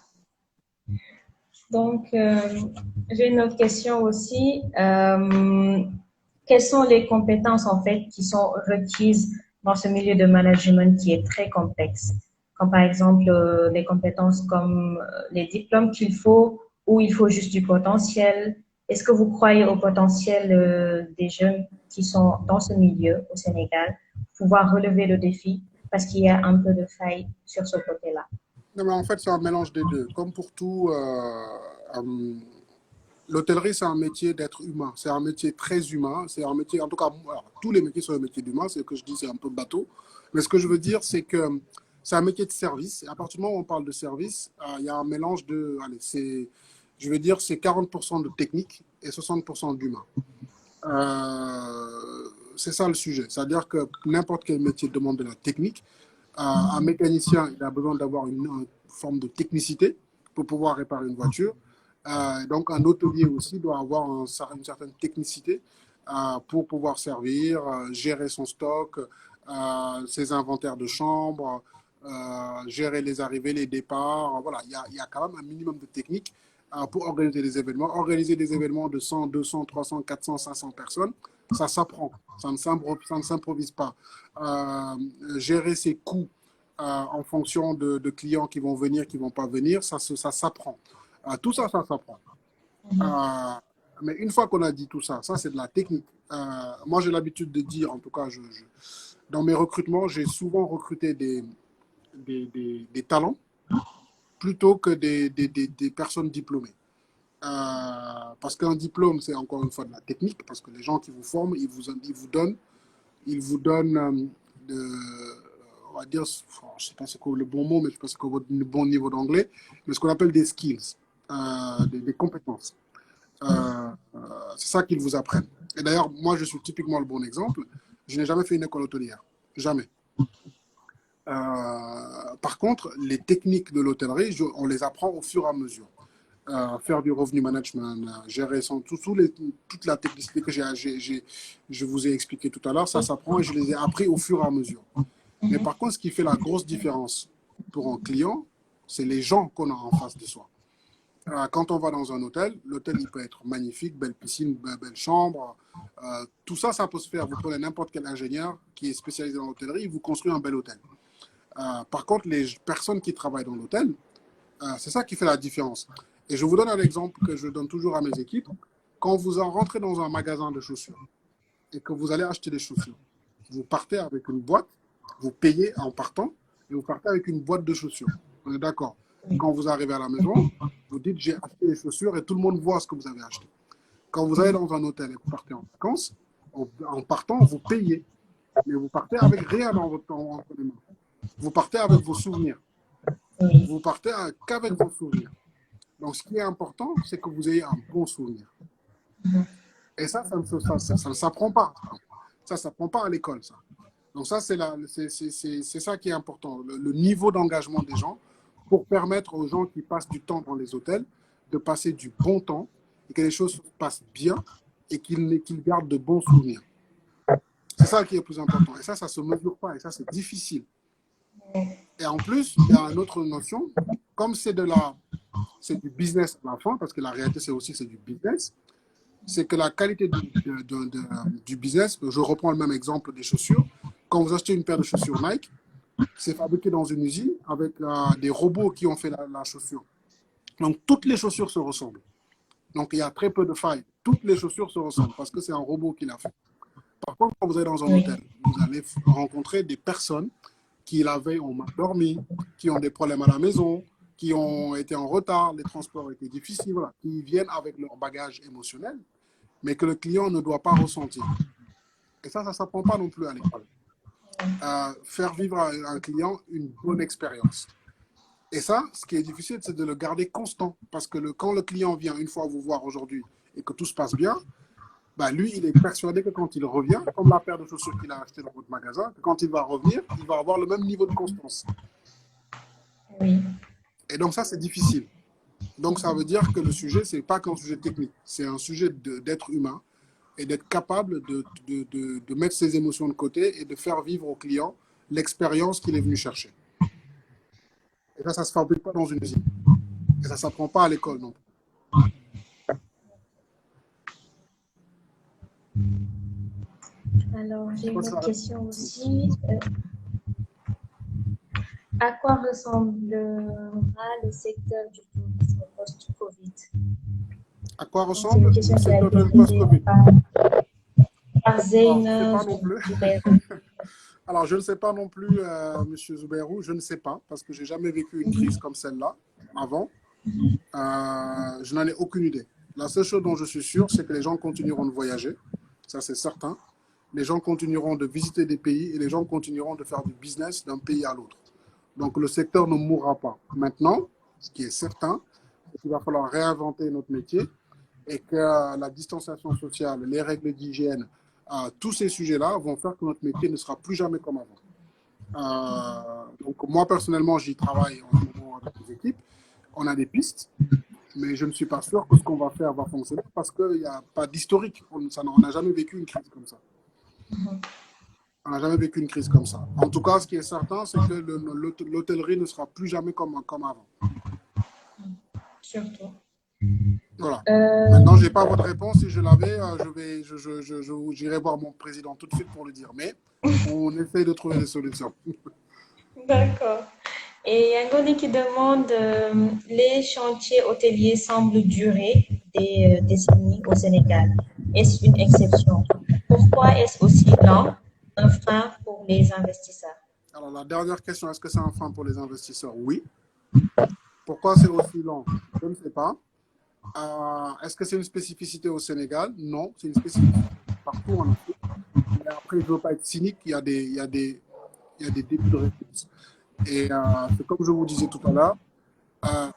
[SPEAKER 2] Donc, j'ai une autre question aussi. Quelles sont les compétences, en fait, qui sont requises dans ce milieu de management qui est très complexe? Comme par exemple, les compétences comme les diplômes qu'il faut ou il faut juste du potentiel. Est-ce que vous croyez au potentiel des jeunes qui sont dans ce milieu au Sénégal, pouvoir relever le défi parce qu'il y a un peu de faille sur ce côté-là?
[SPEAKER 3] Non, mais en fait, c'est un mélange des deux. Comme pour tout, l'hôtellerie, c'est un métier d'être humain. C'est un métier très humain. C'est un métier, en tout cas, alors, tous les métiers sont des métiers d'humain. C'est ce que je dis, c'est un peu bateau. Mais ce que je veux dire, c'est que c'est un métier de service. Et à partir du moment où on parle de service, il y a un mélange de, allez, je veux dire, c'est 40% de technique et 60% d'humain. C'est ça le sujet. C'est-à-dire que n'importe quel métier demande de la technique. Un mécanicien, il a besoin d'avoir une forme de technicité pour pouvoir réparer une voiture. Donc, un hôtelier aussi doit avoir une certaine technicité pour pouvoir servir, gérer son stock, ses inventaires de chambres, gérer les arrivées, les départs. Voilà, il y a quand même un minimum de technique pour organiser des événements. Organiser des événements de 100, 200, 300, 400, 500 personnes, ça s'apprend. Ça ne s'improvise pas. Gérer ses coûts en fonction de clients qui vont venir, qui ne vont pas venir, ça s'apprend. Tout ça, ça s'apprend. Mais une fois qu'on a dit tout ça, ça c'est de la technique. Moi, j'ai l'habitude de dire, en tout cas, dans mes recrutements, j'ai souvent recruté des talents plutôt que des personnes diplômées. Parce qu'un diplôme, c'est encore une fois de la technique, parce que les gens qui vous forment, ils vous donnent on va dire, je ne sais pas c'est quoi le bon mot, mais je ne sais pas c'est quoi le bon niveau d'anglais, mais ce qu'on appelle des skills, des compétences. C'est ça qu'ils vous apprennent. Et d'ailleurs, moi, je suis typiquement le bon exemple. Je n'ai jamais fait une école hôtelière. Jamais. Par contre, les techniques de l'hôtellerie, on les apprend au fur et à mesure. Faire du revenu management, gérer toute la technicité que je vous ai expliqué tout à l'heure, ça s'apprend et je les ai appris au fur et à mesure. Mais par contre, ce qui fait la grosse différence pour un client, c'est les gens qu'on a en face de soi. Quand on va dans un hôtel, l'hôtel il peut être magnifique, belle piscine, belle chambre. Tout ça, ça peut se faire. Vous prenez n'importe quel ingénieur qui est spécialisé dans l'hôtellerie, il vous construit un bel hôtel. Par contre, les personnes qui travaillent dans l'hôtel, c'est ça qui fait la différence. Et je vous donne un exemple que je donne toujours à mes équipes. Quand vous rentrez dans un magasin de chaussures et que vous allez acheter des chaussures, vous partez avec une boîte, vous payez en partant et vous partez avec une boîte de chaussures. On est d'accord. Quand vous arrivez à la maison, vous dites j'ai acheté les chaussures et tout le monde voit ce que vous avez acheté. Quand vous allez dans un hôtel et que vous partez en vacances, en partant, vous payez. Mais vous partez avec rien entre les mains. Vous partez avec vos souvenirs. Vous partez qu'avec vos souvenirs. Donc, ce qui est important, c'est que vous ayez un bon souvenir. Et ça ne s'apprend pas. Ça ne s'apprend pas à l'école, ça. Donc, ça, c'est ça qui est important. Le niveau d'engagement des gens pour permettre aux gens qui passent du temps dans les hôtels de passer du bon temps et que les choses se passent bien et qu'ils gardent de bons souvenirs. C'est ça qui est le plus important. Et ça ne se mesure pas. Et ça, c'est difficile. Et en plus, il y a une autre notion. Comme c'est du business à la fin, parce que la réalité, c'est du business, c'est que la qualité du business, je reprends le même exemple des chaussures. Quand vous achetez une paire de chaussures Nike, c'est fabriqué dans une usine avec des robots qui ont fait la chaussure. Donc, toutes les chaussures se ressemblent. Donc, il y a très peu de failles. Toutes les chaussures se ressemblent parce que c'est un robot qui l'a fait. Par contre, quand vous allez dans un hôtel, vous allez rencontrer des personnes qui la veille ont mal dormi, qui ont des problèmes à la maison, qui ont été en retard, les transports étaient difficiles, voilà, qui viennent avec leur bagage émotionnel, mais que le client ne doit pas ressentir. Et ça ne s'apprend pas non plus à l'école. Faire vivre à un client une bonne expérience. Et ça, ce qui est difficile, c'est de le garder constant. Parce que quand le client vient une fois vous voir aujourd'hui et que tout se passe bien, bah lui, il est persuadé que quand il revient, comme la paire de chaussures qu'il a achetée dans votre magasin, que quand il va revenir, il va avoir le même niveau de constance.
[SPEAKER 2] Oui.
[SPEAKER 3] Et donc ça, c'est difficile. Donc ça veut dire que le sujet, ce n'est pas qu'un sujet technique, c'est un sujet d'être humain et d'être capable de mettre ses émotions de côté et de faire vivre au client l'expérience qu'il est venu chercher. Et ça ne se fabrique pas dans une usine. Et ça ne s'apprend pas à l'école non plus.
[SPEAKER 2] Alors, j'ai une autre question aussi. À quoi ressemblera le secteur du tourisme post-Covid?
[SPEAKER 3] À quoi
[SPEAKER 2] C'est
[SPEAKER 3] ressemble
[SPEAKER 2] une
[SPEAKER 3] le
[SPEAKER 2] question qui a
[SPEAKER 3] secteur
[SPEAKER 2] été
[SPEAKER 3] du
[SPEAKER 2] posée
[SPEAKER 3] post-Covid?
[SPEAKER 2] par
[SPEAKER 3] Alors, je ne sais
[SPEAKER 2] Zeynep
[SPEAKER 3] pas non plus.
[SPEAKER 2] Zouberou.
[SPEAKER 3] Alors, je ne sais pas non plus, Monsieur Zouberou, je ne sais pas, parce que j'ai jamais vécu une crise comme celle-là avant. Je n'en ai aucune idée. La seule chose dont je suis sûr, c'est que les gens continueront de voyager, ça c'est certain. Les gens continueront de visiter des pays et les gens continueront de faire du business d'un pays à l'autre. Donc, le secteur ne mourra pas. Maintenant, ce qui est certain, c'est qu'il va falloir réinventer notre métier et que la distanciation sociale, les règles d'hygiène, tous ces sujets-là vont faire que notre métier ne sera plus jamais comme avant. Donc moi, personnellement, j'y travaille en ce moment avec les équipes. On a des pistes, mais je ne suis pas sûr que ce qu'on va faire va fonctionner parce qu'il n'y a pas d'historique. On n'a jamais vécu une crise comme ça. On n'a jamais vécu une crise comme ça. En tout cas, ce qui est certain, c'est que l'hôtellerie ne sera plus jamais comme avant.
[SPEAKER 2] Surtout.
[SPEAKER 3] Voilà. Maintenant, je n'ai pas votre réponse. Si je l'avais, j'irai voir mon président tout de suite pour lui dire. Mais on essaye de trouver des solutions.
[SPEAKER 2] D'accord. Et Angoni qui demande, les chantiers hôteliers semblent durer des décennies au Sénégal. Est-ce une exception? Pourquoi est-ce aussi lent, un frein pour les investisseurs?
[SPEAKER 3] Alors, la dernière question, est-ce que c'est un frein pour les investisseurs? Oui. Pourquoi c'est aussi lent? Je ne sais pas. Est-ce que c'est une spécificité au Sénégal? Non, c'est une spécificité partout en Afrique. Mais après, je ne veux pas être cynique, il y a des débuts de réponse. Et c'est comme je vous disais tout à l'heure,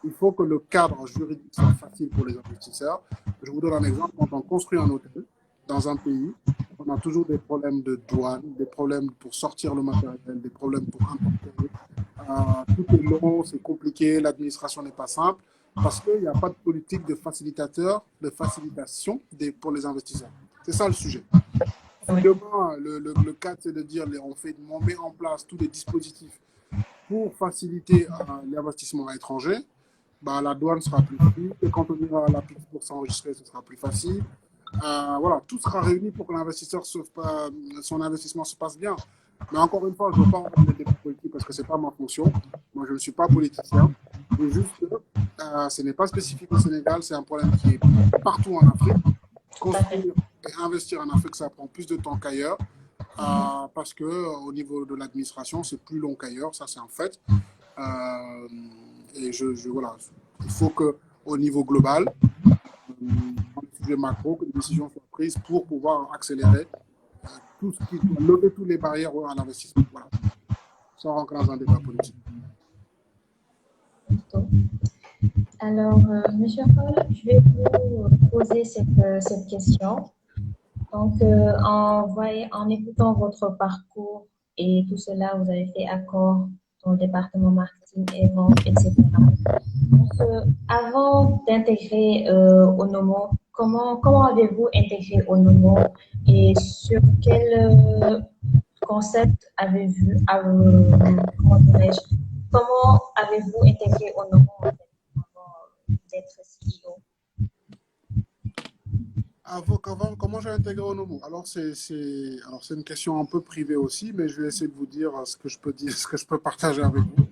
[SPEAKER 3] il faut que le cadre juridique soit facile pour les investisseurs. Je vous donne un exemple. Quand on construit un hôtel dans un pays, on a toujours des problèmes de douane, des problèmes pour sortir le matériel, des problèmes pour importer. Tout est long, c'est compliqué, l'administration n'est pas simple parce qu'il n'y a pas de politique de facilitateur, de facilitation pour les investisseurs. C'est ça le sujet.
[SPEAKER 2] Oui.
[SPEAKER 3] Demain, le cadre, c'est de dire on met en place tous les dispositifs pour faciliter l'investissement étranger. La douane sera plus facile. Et quand on ira à la piste pour s'enregistrer, ce sera plus facile. Voilà, tout sera réuni pour que l'investisseur, son investissement se passe bien. Mais encore une fois, je ne veux pas entrer dans des débats politiques parce que ce n'est pas ma fonction. Moi, je ne suis pas politicien. Mais juste que ce n'est pas spécifique au Sénégal, c'est un problème qui est partout en Afrique. Construire et investir en Afrique, ça prend plus de temps qu'ailleurs. Parce qu'au niveau de l'administration, c'est plus long qu'ailleurs, ça c'est un fait. Et voilà, il faut qu'au niveau global, dans les sujets macro, que les décisions soient prises pour pouvoir accélérer tout ce qui doit lever toutes les barrières à l'investissement. Voilà. Sans rentrer dans un débat politique.
[SPEAKER 2] Alors, Monsieur Paul, je vais vous poser cette question. Donc, en écoutant votre parcours et tout cela, vous avez fait accord dans le département marketing et vente, etc. Donc, avant d'intégrer Onomo, comment avez-vous intégré Onomo et sur quel concept avez-vous, comment avez-vous intégré Onomo en fait, avant d'être CEO?
[SPEAKER 3] Comment j'ai intégré Onomo? Alors, c'est une question un peu privée aussi, mais je vais essayer de vous dire ce que je peux partager avec vous.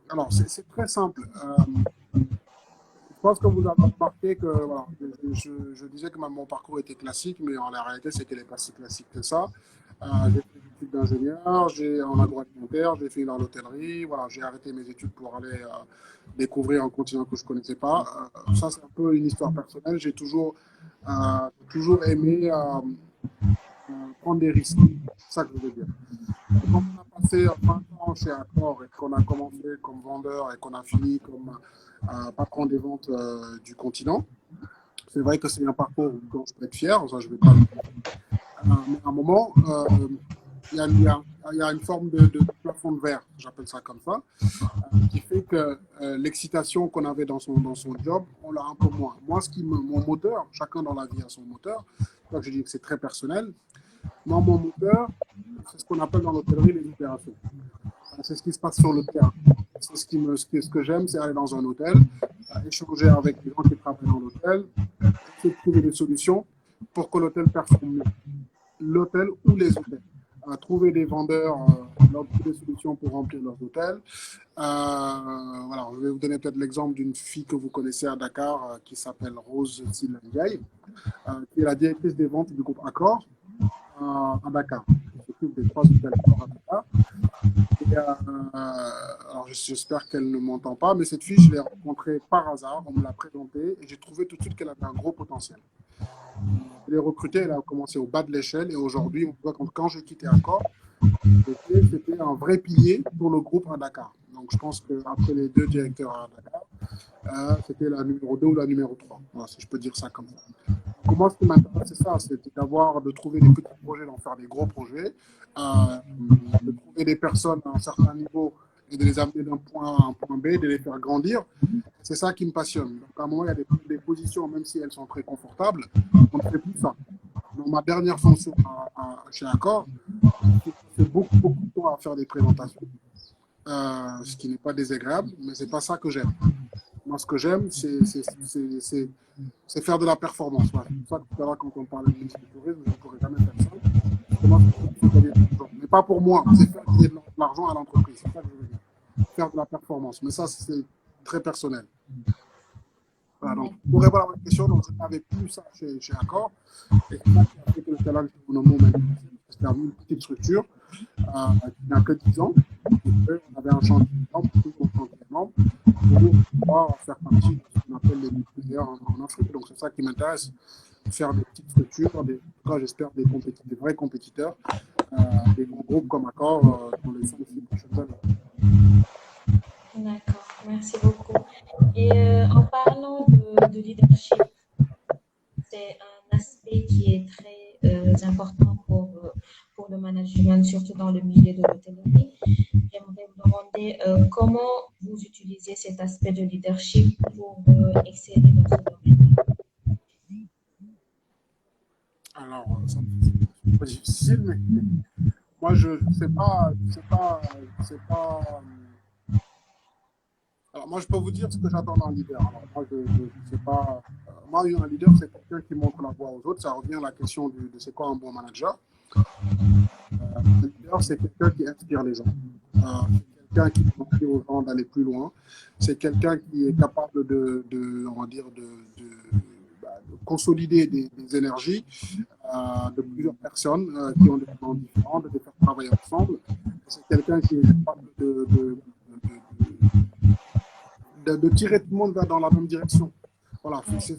[SPEAKER 3] Alors, c'est très simple. Je pense que vous avez remarqué que voilà, je disais que mon parcours était classique, mais en la réalité, c'est qu'il n'est pas si classique que ça. J'ai fait des études d'ingénieur, en agroalimentaire, j'ai fait dans l'hôtellerie. Voilà, j'ai arrêté mes études pour aller découvrir un continent que je ne connaissais pas. Ça, c'est un peu une histoire personnelle. J'ai toujours aimé prendre des risques. C'est ça que je veux dire. Quand on a passé 20 ans chez Accor et qu'on a commencé comme vendeur et qu'on a fini comme patron des ventes du continent, c'est vrai que c'est un parcours dont je peux être fier. Ça, je vais pas. Mais à un moment, il y a une forme de plafond de verre, j'appelle ça comme ça, qui fait que l'excitation qu'on avait dans son job, on l'a un peu moins. Moi, mon moteur, chacun dans la vie a son moteur, donc je dis que c'est très personnel. Moi, mon moteur, c'est ce qu'on appelle dans l'hôtellerie les opérations. C'est ce qui se passe sur le terrain. c'est ce que j'aime, c'est aller dans un hôtel, échanger avec les gens qui travaillent dans l'hôtel, essayer de trouver des solutions pour que l'hôtel performe mieux. L'hôtel ou les hôtels. Trouver des vendeurs, leur trouver des solutions pour remplir leurs hôtels. Voilà, je vais vous donner peut-être l'exemple d'une fille que vous connaissez à Dakar qui s'appelle Rose Silandiaï, qui est la directrice des ventes du groupe Accor à Dakar. Elle s'occupe des 3 hôtels Accor à Dakar. Et, alors j'espère qu'elle ne m'entend pas, mais cette fille, je l'ai rencontrée par hasard, on me l'a présentée et j'ai trouvé tout de suite qu'elle avait un gros potentiel. Je l'ai recrutée, elle a commencé au bas de l'échelle et aujourd'hui, quand j'ai quitté Accor, c'était un vrai pilier pour le groupe à Dakar. Donc je pense qu'après les 2 directeurs à Dakar, c'était la numéro 2 ou la numéro 3, voilà, si je peux dire ça comme ça. Donc, moi, ce qui m'intéresse, c'est ça, c'est de trouver des petits projets, d'en faire des gros projets, de trouver des personnes à un certain niveau et de les amener d'un point A à un point B, de les faire grandir. C'est ça qui me passionne. Donc à un moment, il y a des positions, même si elles sont très confortables, on ne fait plus ça. Dans ma dernière fonction chez Accor, j'ai fait beaucoup de temps à faire des présentations, ce qui n'est pas désagréable, mais ce n'est pas ça que j'aime. Moi, ce que j'aime, c'est faire de la performance. Voilà. C'est pour ça que tout à l'heure, quand on parlait de multiculturalisme, je ne pourrais jamais faire ça. Moi, c'est gagner de l'argent. Mais pas pour moi, c'est faire gagner de l'argent à l'entreprise. C'est ça que je veux dire. Faire de la performance. Mais ça, c'est très personnel. Voilà, donc, pour répondre à votre question, donc, je n'avais plus ça chez Accor. Et c'est ça qui a fait que le Challenge Autonomo maintenant, c'était une petite structure qui n'a que 10 ans. Et on avait un chantier de membres, pour pouvoir faire partie de ce qu'on appelle les multipliers en Afrique. Donc, c'est ça qui m'intéresse, faire des petites structures, en tout cas, j'espère des vrais compétiteurs, des gros groupes comme Accor dans les 5-6 prochaines années.
[SPEAKER 2] D'accord, merci beaucoup. Et en parlant de leadership, c'est un aspect qui est très important pour le management, surtout dans le milieu de l'hôtellerie. J'aimerais vous demander comment vous utilisez cet aspect de leadership pour exceller dans ce domaine.
[SPEAKER 3] Alors, c'est pas difficile, mais moi, je sais pas. Alors, moi, je peux vous dire ce que j'attends d'un leader. Alors, moi, je sais pas. Moi, un leader, c'est quelqu'un qui montre la voie aux autres. Ça revient à la question de c'est quoi un bon manager. Un leader, c'est quelqu'un qui inspire les gens. C'est quelqu'un qui permet aux gens d'aller plus loin. C'est quelqu'un qui est capable de consolider des énergies de plusieurs personnes qui ont des plans différents, de les faire travailler ensemble. C'est quelqu'un qui est capable de tirer tout le monde dans la même direction. Voilà, c'est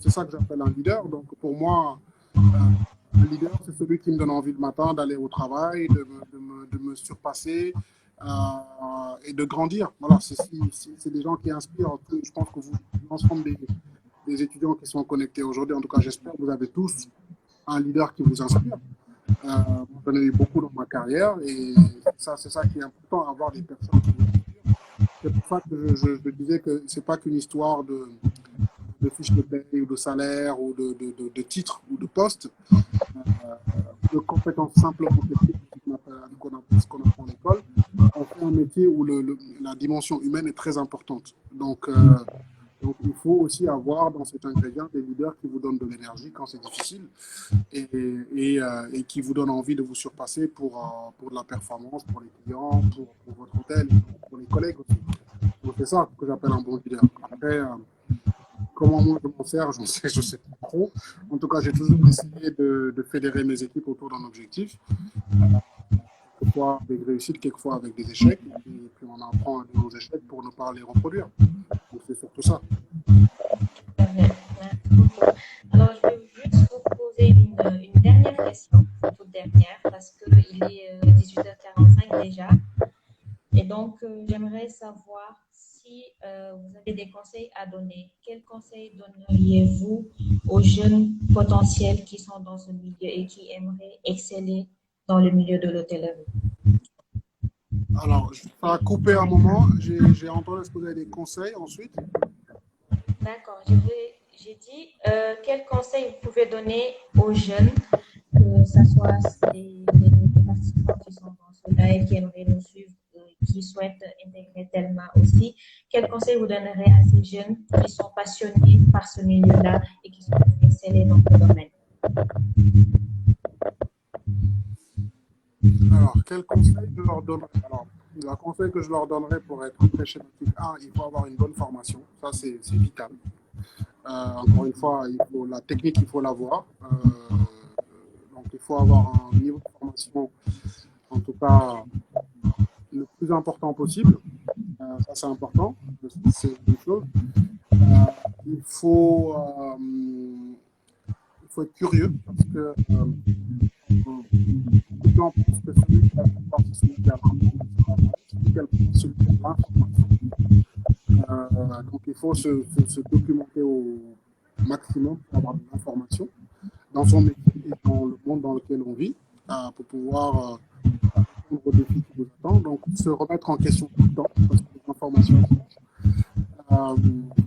[SPEAKER 3] ça que j'appelle un leader. Donc pour moi, un leader, c'est celui qui me donne envie le matin d'aller au travail, de me surpasser et de grandir. Voilà, c'est des gens qui inspirent. Je pense que l'ensemble des étudiants qui sont connectés aujourd'hui, en tout cas j'espère que vous avez tous un leader qui vous inspire. J'en ai eu beaucoup dans ma carrière et c'est ça qui est important, avoir des personnes qui vous inspirent. C'est pour ça que je disais que ce n'est pas qu'une histoire de fiches de paie ou de salaire ou de titre ou de poste, de compétences simplement techniques ce qu'on apprend à l'école. On fait un métier où la dimension humaine est très importante. Donc il faut aussi avoir dans cet ingrédient des leaders qui vous donnent de l'énergie quand c'est difficile et qui vous donnent envie de vous surpasser pour de la performance, pour les clients, pour votre hôtel, pour les collègues aussi. Donc c'est ça que j'appelle un bon leader. Après, comment moi je m'en sers, je sais pas trop. En tout cas, j'ai toujours essayé de fédérer mes équipes autour d'un objectif. Quelquefois avec des réussites, quelquefois avec des échecs. Et puis on apprend de nos échecs pour ne pas les reproduire. Donc c'est surtout ça.
[SPEAKER 2] Merci beaucoup. Alors, je vais juste vous poser une dernière question, toute dernière, parce qu'il est 18h45 déjà. Et donc, j'aimerais savoir si vous avez des conseils à donner. Quels conseils donneriez-vous aux jeunes potentiels qui sont dans ce milieu et qui aimeraient exceller dans le milieu de l'hôtellerie?
[SPEAKER 3] Alors, ça a coupé un moment. J'ai entendu, est-ce que vous avez des conseils ensuite?
[SPEAKER 2] D'accord. J'ai dit, quels conseils vous pouvez donner aux jeunes, que ce soit des participants qui sont dans ce live, qui aimeraient nous suivre, qui qui souhaitent intégrer Telma aussi. Quel conseil vous donnerez à ces jeunes qui sont passionnés par ce milieu-là et qui souhaitent exceller dans ce domaine?
[SPEAKER 3] Alors, quel conseil je leur donnerais? Alors, le conseil que je leur donnerais pour être très schématique, il faut avoir une bonne formation. Ça, c'est vital. Encore une fois, la technique, il faut l'avoir. Donc, il faut avoir un niveau de formation, en tout cas, le plus important possible. Ça, c'est important. C'est une chose. Il faut être curieux parce que beaucoup de gens pensent que celui qui va pouvoir, c'est celui qui a celui qui a l'information. Donc, il faut se documenter au maximum pour avoir de l'information dans son métier et dans le monde dans lequel on vit pour pouvoir répondre aux défis qui nous attendent. Donc, se remettre en question tout le temps parce que les informations,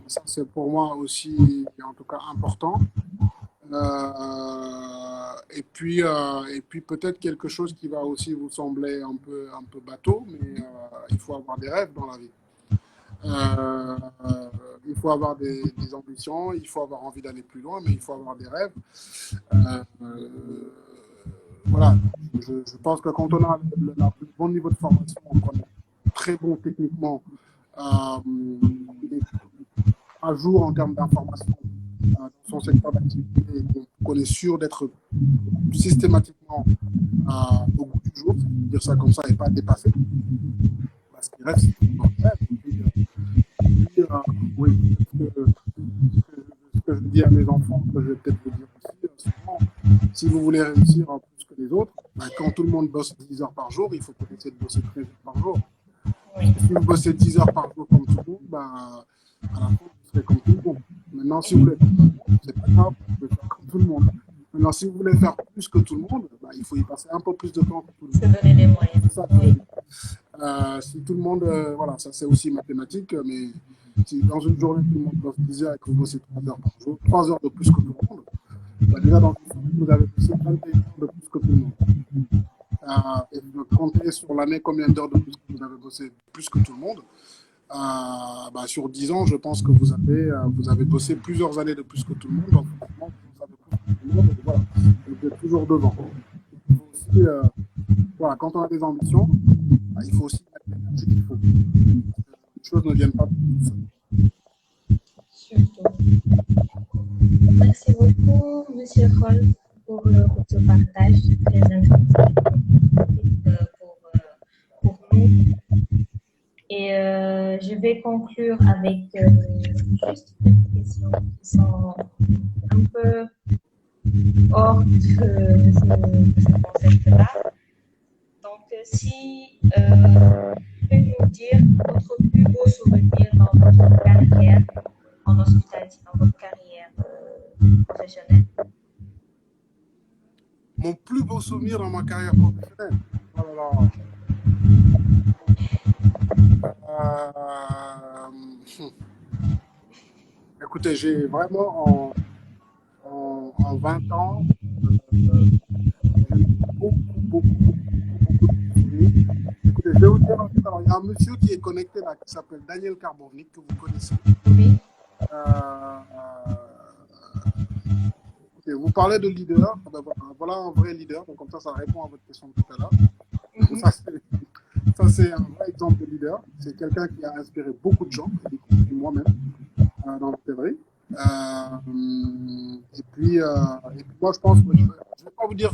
[SPEAKER 3] ça, c'est pour moi aussi, en tout cas, important. Et puis peut-être quelque chose qui va aussi vous sembler un peu bateau, mais il faut avoir des rêves dans la vie. Il faut avoir des ambitions, il faut avoir envie d'aller plus loin, mais il faut avoir des rêves. Voilà, je pense que quand on a le bon niveau de formation, on est très bon techniquement, à jour en termes d'information dans son secteur d'activité, qu'on est sûr d'être systématiquement au bout du jour, dire ça comme ça et pas dépasser. Parce qu'il reste oui, ce que je dis à mes enfants, que je vais peut-être vous dire aussi, souvent, si vous voulez réussir plus que les autres, quand tout le monde bosse 10 heures par jour, il faut peut-être essayer de bosser 13 heures par jour. Si vous bossez 10 heures par jour comme tout le monde, à la fin, vous serez comme tout le monde. Maintenant, si vous voulez, c'est pas grave, vous pouvez faire comme tout le monde. Maintenant, si vous voulez faire plus que tout le monde, il faut y passer un peu plus de temps que tout le monde.
[SPEAKER 2] Se donner les moyens.
[SPEAKER 3] C'est ça. Si tout le monde, voilà, ça c'est aussi mathématique, mais si dans une journée tout le monde bosse 10 heures et que vous bossez 3 heures par jour, 3 heures de plus que tout le monde, déjà dans une journée, vous avez bossé 21 heures de plus que tout le monde. Et vous comptez sur l'année combien d'heures de plus que vous avez bossé plus que tout le monde. Sur 10 ans, je pense que vous avez bossé plusieurs années de plus que tout le monde. Donc, vous savez plus que tout le monde. Et voilà, vous êtes toujours devant. Il faut aussi, voilà, quand on a des ambitions, il faut aussi mettre l'énergie qu'il faut. Les choses ne viennent pas tout seul.
[SPEAKER 2] Surtout. Merci beaucoup, Monsieur Hall, pour ce partage très intéressant pour nous. Et je vais conclure avec juste quelques questions qui sont un peu hors de ce concept-là. Donc, si vous pouvez nous dire votre plus beau souvenir dans votre carrière en hospitalité, dans votre carrière professionnelle.
[SPEAKER 3] Mon plus beau souvenir dans ma carrière professionnelle. Oh là là. Écoutez, j'ai vraiment en 20 ans, j'ai beaucoup de souvenirs. Écoutez, je vais vous dire, alors, il y a un monsieur qui est connecté là, qui s'appelle Daniel Karbovnik, que vous connaissez.
[SPEAKER 2] Oui.
[SPEAKER 3] Écoutez, vous parlez de leader, voilà un vrai leader, donc comme ça répond à votre question de tout à l'heure. Ça, c'est un vrai exemple de leader. C'est quelqu'un qui a inspiré beaucoup de gens, y compris moi-même, dans l'hôtellerie. Et puis, moi, je pense que je ne vais pas vous dire,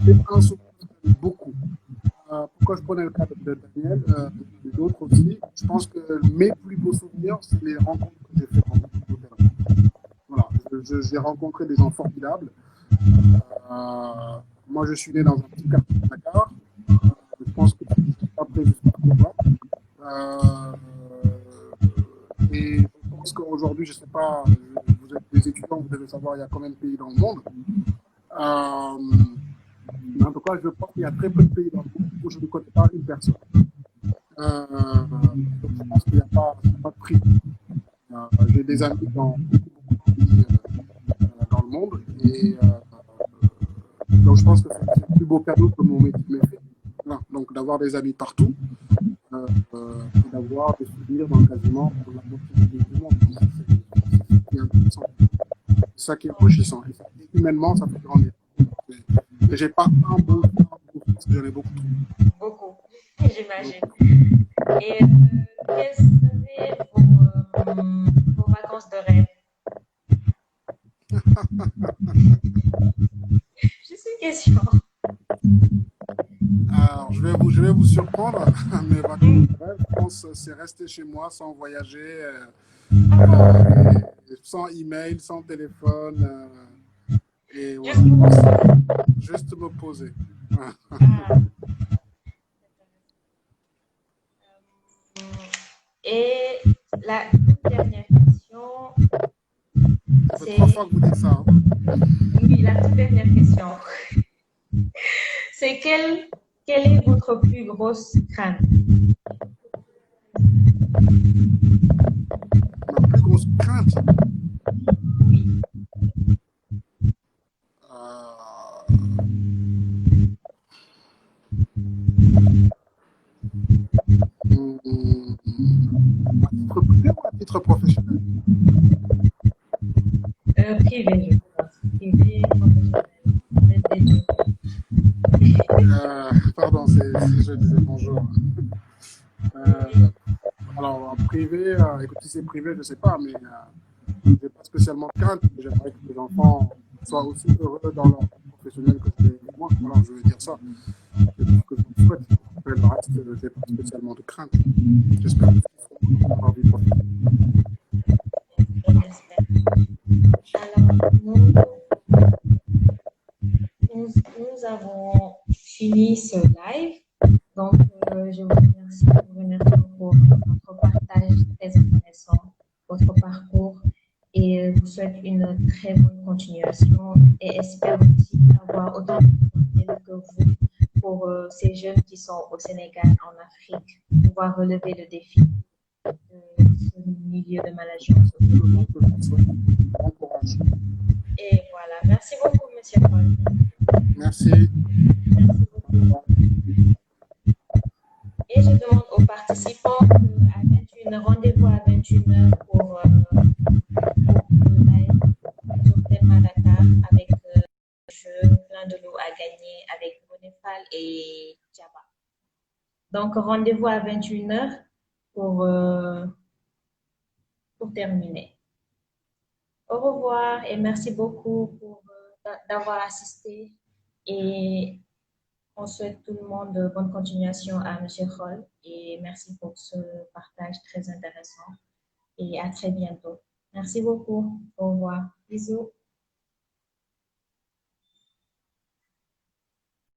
[SPEAKER 3] j'ai un souvenir beaucoup. Pourquoi je prenais le cas de Daniel et d'autres aussi, je pense que mes plus beaux souvenirs, c'est les rencontres que j'ai faites en hôtellerie. Voilà, j'ai rencontré des gens formidables. Moi, je suis né dans un petit quartier de Dakar. Je pense que après, je suis et je pense qu'aujourd'hui, je ne sais pas, vous êtes des étudiants, vous devez savoir il y a combien de pays dans le monde. Mais en tout cas, je pense qu'il y a très peu de pays dans le monde où je ne connais pas une personne. Donc je pense qu'il n'y a pas de prix. J'ai des amis dans beaucoup de pays dans le monde. Et donc je pense que c'est le plus beau cadeau que mon métier m'a fait. Voilà. Donc d'avoir des amis partout. et d'avoir des souvenirs dans quasiment la moitié des pays du monde. Donc, c'est ça qui est intéressant, c'est ça qui est enrichissant. Et humainement, ça fait grandir. Et j'ai pas un beau parce que j'en ai beaucoup trop.
[SPEAKER 2] Beaucoup, j'imagine. Et quelles seraient vos vacances de rêve? Juste une question.
[SPEAKER 3] Alors, je vais vous surprendre. Mes vacances de rêve, je pense, c'est rester chez moi sans voyager, sans email, sans téléphone, et voilà, juste me poser.
[SPEAKER 2] Et la toute dernière question,
[SPEAKER 3] Ça fait 3 fois que vous dites ça. Hein.
[SPEAKER 2] Oui, la toute dernière question. C'est quelle est votre plus grosse crainte?
[SPEAKER 3] Ma plus grosse crainte,
[SPEAKER 2] Oui.
[SPEAKER 3] À titre privé ou à titre professionnel?
[SPEAKER 2] Privé, je pense. Privé, professionnel.
[SPEAKER 3] Pardon, je disais bonjour. Alors, en privé, écoute, si c'est privé, je ne sais pas, mais je n'ai pas spécialement de crainte. J'aimerais que les enfants soient aussi heureux dans leur vie professionnelle que je l'ai moi. Voilà, je veux dire ça. C'est tout ce que je vous souhaite. Après, le reste, je n'ai pas spécialement de crainte. J'espère qu'ils feront leur vie professionnelle.
[SPEAKER 2] Alors, nous avons fini ce live. Donc, je vous remercie pour votre partage très intéressant, votre parcours, et vous souhaite une très bonne continuation et espère aussi avoir autant de potentiel que vous pour ces jeunes qui sont au Sénégal, en Afrique, pouvoir relever le défi de ce milieu de management.
[SPEAKER 3] Bon courage.
[SPEAKER 2] Et voilà, merci beaucoup, Monsieur Paul.
[SPEAKER 3] Merci.
[SPEAKER 2] Merci beaucoup. Et je demande aux participants à 21h, rendez-vous à 21h pour le live sur Thelma Dakar avec le jeu plein de l'eau à gagner avec Bonefal et Jabba. Donc, rendez-vous à 21h pour terminer. Au revoir et merci beaucoup d'avoir assisté et on souhaite tout le monde bonne continuation à M. Hall et merci pour ce partage très intéressant et à très bientôt. Merci beaucoup. Au revoir. Bisous.